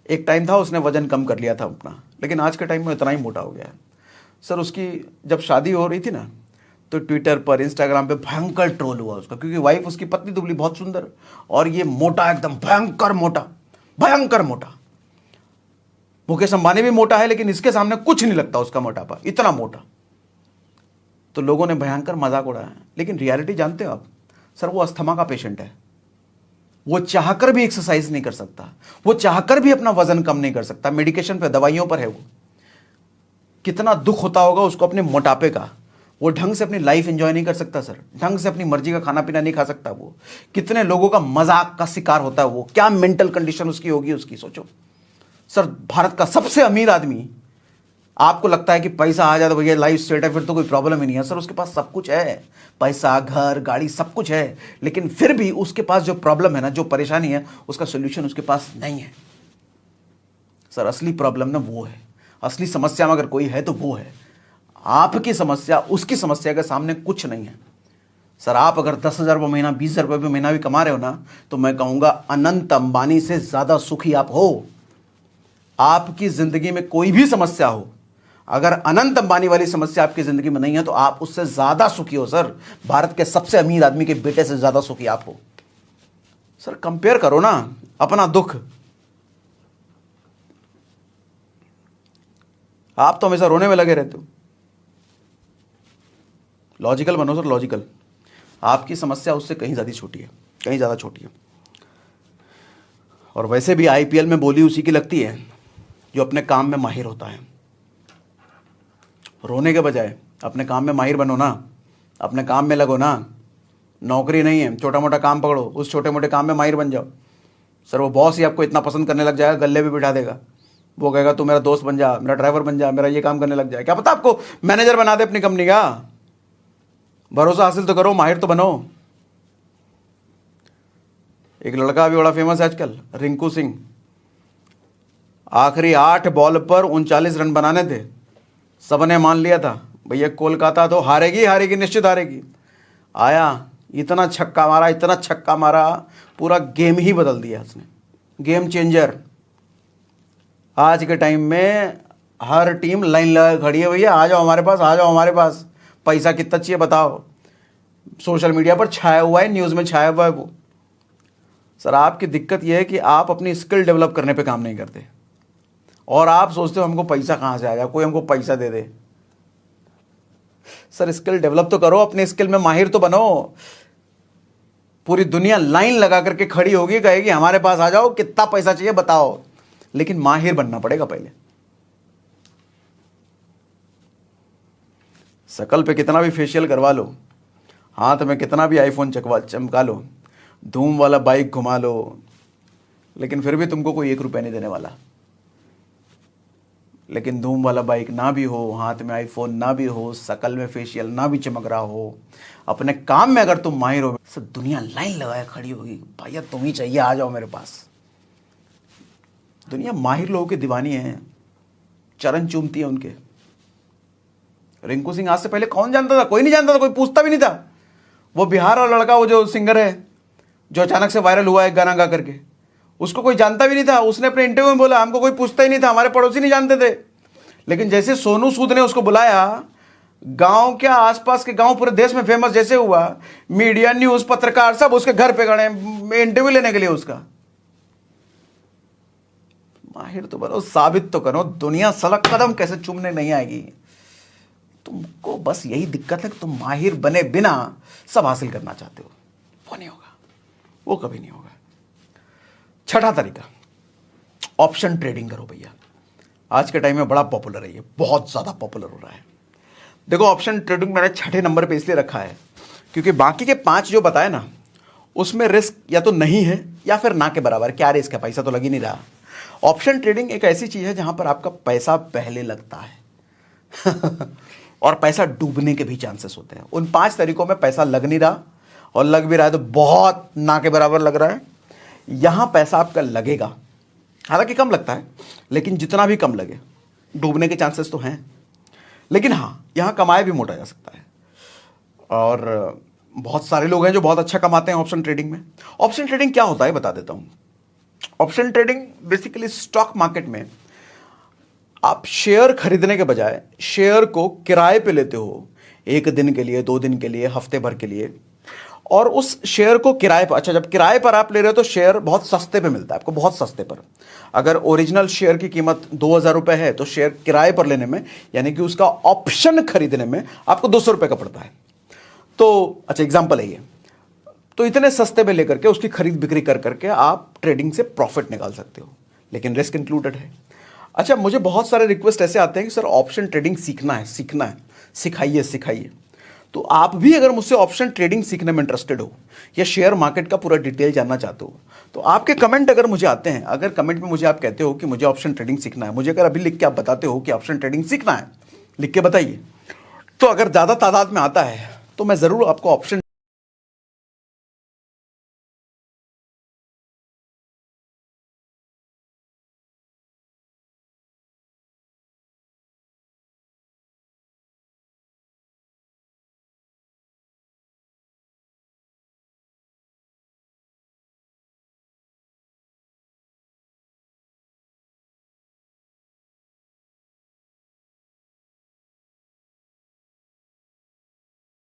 एक टाइम था उसने वजन कम कर लिया था अपना, लेकिन आज के टाइम में इतना ही मोटा हो गया है सर। उसकी जब शादी हो रही थी ना, तो ट्विटर पर, इंस्टाग्राम पे भयंकर ट्रोल हुआ उसका, क्योंकि वाइफ उसकी पतली दुबली बहुत सुंदर, और ये मोटा, एकदम भयंकर मोटा। मुकेश अंबानी भी मोटा है, लेकिन इसके सामने कुछ नहीं लगता उसका मोटापा, इतना मोटा। तो लोगों ने भयंकर मजाक उड़ाया। लेकिन रियलिटी जानते हो आप सर, वो अस्थमा का पेशेंट है, वो चाहकर भी एक्सरसाइज नहीं कर सकता, वो चाहकर भी अपना वजन कम नहीं कर सकता, मेडिकेशन पे, दवाइयों पर है वो। कितना दुख होता होगा उसको अपने मोटापे का। वो ढंग से अपनी लाइफ एंजॉय नहीं कर सकता सर, ढंग से अपनी मर्जी का खाना पीना नहीं खा सकता वो। कितने लोगों का मजाक का शिकार होता है वो, क्या मेंटल कंडीशन उसकी होगी उसकी, सोचो सर। भारत का सबसे अमीर आदमी, आपको लगता है कि पैसा आ जाए तो भैया लाइफ सेट है, फिर तो कोई प्रॉब्लम ही नहीं है। सर उसके पास सब कुछ है, पैसा, घर, गाड़ी, सब कुछ है, लेकिन फिर भी उसके पास जो प्रॉब्लम है ना, जो परेशानी है, उसका सोल्यूशन उसके पास नहीं है। सर असली प्रॉब्लम ना वो है, असली समस्या में अगर कोई है तो वो है। आपकी समस्या उसकी समस्या के सामने कुछ नहीं है। सर आप अगर 10,000 रुपये महीना, 20,000 रुपये महीना भी कमा रहे हो ना, तो मैं कहूंगा अनंत अंबानी से ज्यादा सुखी आप हो। आपकी जिंदगी में कोई भी समस्या हो, अगर अनंत अंबानी वाली समस्या आपकी जिंदगी में नहीं है तो आप उससे ज्यादा सुखी हो। सर भारत के सबसे अमीर आदमी के बेटे से ज्यादा सुखी आप हो। सर कंपेयर करो ना अपना दुख। आप तो हमेशा रोने में लगे रहते हो। लॉजिकल बनो सर, लॉजिकल। आपकी समस्या उससे कहीं ज्यादा छोटी है, कहीं ज्यादा छोटी है। और वैसे भी आईपीएल में बोली उसी की लगती है जो अपने काम में माहिर होता है। रोने के बजाय अपने काम में माहिर बनो ना, अपने काम में लगो ना। नौकरी नहीं है, छोटा मोटा काम पकड़ो, उस छोटे मोटे काम में माहिर बन जाओ। सर वो बॉस ही आपको इतना पसंद करने लग जाएगा, गले भी बिठा देगा। वो कहेगा तू मेरा दोस्त बन जा, मेरा ड्राइवर बन जा, मेरा ये काम करने लग जाए। क्या पता आपको मैनेजर बना दे अपनी कंपनी का। भरोसा हासिल तो करो, माहिर तो बनो। एक लड़का भी बड़ा फेमस है आजकल, रिंकू सिंह। आखिरी 8 बॉल पर 39 रन बनाने थे। सबने मान लिया था भैया कोलकाता तो हारेगी, हारेगी, निश्चित हारेगी। आया, इतना छक्का मारा, इतना छक्का मारा, पूरा गेम ही बदल दिया उसने। Game changer. आज के टाइम में हर टीम लाइन लगा खड़ी है, भैया आ जाओ हमारे पास, आ जाओ हमारे पास। पैसा कितना चाहिए बताओ। सोशल मीडिया पर छाया हुआ है, न्यूज़ में छाया हुआ है वो। सर आपकी दिक्कत यह है कि आप अपनी स्किल डेवलप करने पे काम नहीं करते, और आप सोचते हो हमको पैसा कहाँ से आएगा, कोई हमको पैसा दे दे। सर स्किल डेवलप तो करो, अपनी स्किल में माहिर तो बनो। पूरी दुनिया लाइन लगा करके खड़ी होगी, कहेगी हमारे पास आ जाओ, कितना पैसा चाहिए बताओ। लेकिन माहिर बनना पड़ेगा पहले। शकल पे कितना भी फेशियल करवा लो, हाथ में कितना भी आईफोन चमका लो, धूम वाला बाइक घुमा लो, लेकिन फिर भी तुमको कोई 1 रुपया नहीं देने वाला। लेकिन धूम वाला बाइक ना भी हो, हाथ में आईफोन ना भी हो, शकल में फेशियल ना भी चमक रहा हो, अपने काम में अगर तुम माहिर हो, सब दुनिया लाइन लगाए खड़ी होगी, भैया तुम ही चाहिए, आ जाओ मेरे पास। दुनिया माहिर लोगों की दीवानी है, चरण चूमती है उनके। रिंकू सिंह आज से पहले कौन जानता था? कोई नहीं जानता था, कोई पूछता भी नहीं था। वो बिहार वाला लड़का, वो जो सिंगर है जो अचानक से वायरल हुआ एक गाना गा करके, उसको कोई जानता भी नहीं था। उसने अपने इंटरव्यू में बोला हमको कोई पूछता ही नहीं था, हमारे पड़ोसी नहीं जानते थे। लेकिन जैसे सोनू सूद ने उसको बुलाया, गांव के आसपास के गांव पूरे देश में फेमस जैसे हुआ, मीडिया, न्यूज, पत्रकार सब उसके घर पे खड़े इंटरव्यू लेने के लिए उसका। माहिर तो बनो, साबित तो करो। दुनिया सलग कदम कैसे चूमने नहीं आएगी। तुमको बस यही दिक्कत है कि तुम माहिर बने बिना सब हासिल करना चाहते हो। वो नहीं होगा, वो कभी नहीं होगा। छठा तरीका, ऑप्शन ट्रेडिंग करो भैया। आज के टाइम में बड़ा पॉपुलर है, ये बहुत ज्यादा पॉपुलर हो रहा है। देखो ऑप्शन ट्रेडिंग मैंने 6ठे नंबर पे इसलिए रखा है क्योंकि बाकी के 5 जो बताए ना, उसमें रिस्क या तो नहीं है या फिर ना के बराबर। क्या रिस्क है, पैसा तो लग ही नहीं रहा। ऑप्शन ट्रेडिंग एक ऐसी चीज है जहां पर आपका पैसा पहले लगता है और पैसा डूबने के भी चांसेस होते हैं। उन 5 तरीकों में पैसा लग नहीं रहा, और लग भी रहा है तो बहुत ना के बराबर लग रहा है। यहां पैसा आपका लगेगा, हालांकि कम लगता है, लेकिन जितना भी कम लगे डूबने के चांसेस तो हैं। लेकिन हां, यहां कमाया भी मोटा जा सकता है, और बहुत सारे लोग हैं जो बहुत अच्छा कमाते हैं ऑप्शन ट्रेडिंग में। ऑप्शन ट्रेडिंग क्या होता है बता देता हूं। Option trading basically stock market में आप शेयर खरीदने के बजाय शेयर को किराए पे लेते हो, 1 दिन के लिए, 2 दिन के लिए, हफ्ते भर के लिए, और उस शेयर को किराए पर, अच्छा जब किराए पर आप ले रहे हो तो शेयर बहुत सस्ते पे मिलता है आपको, बहुत सस्ते पर। अगर ओरिजिनल शेयर की कीमत 2,000 रुपए है तो शेयर किराए पर लेने में, यानी कि उसका ऑप्शन खरीदने में आपको 200 रुपए का पड़ता है। तो अच्छा एग्जाम्पल है ये। तो इतने सस्ते में लेकर के उसकी खरीद बिक्री कर करके आप ट्रेडिंग से प्रॉफिट निकाल सकते हो, लेकिन रिस्क इंक्लूडेड है। अच्छा, मुझे बहुत सारे रिक्वेस्ट ऐसे आते हैं कि सर ऑप्शन ट्रेडिंग सीखना है, सिखाइए सिखाइए। तो आप भी अगर मुझसे ऑप्शन ट्रेडिंग सीखने में इंटरेस्टेड हो या शेयर मार्केट का पूरा डिटेल जानना चाहते हो, तो आपके कमेंट अगर मुझे आते हैं, अगर कमेंट में मुझे आप कहते हो कि मुझे ऑप्शन ट्रेडिंग सीखना है, मुझे अगर अभी लिख के आप बताते हो कि ऑप्शन ट्रेडिंग सीखना है, लिख के बताइए, तो अगर ज़्यादा तादाद में आता है तो मैं ज़रूर आपको ऑप्शन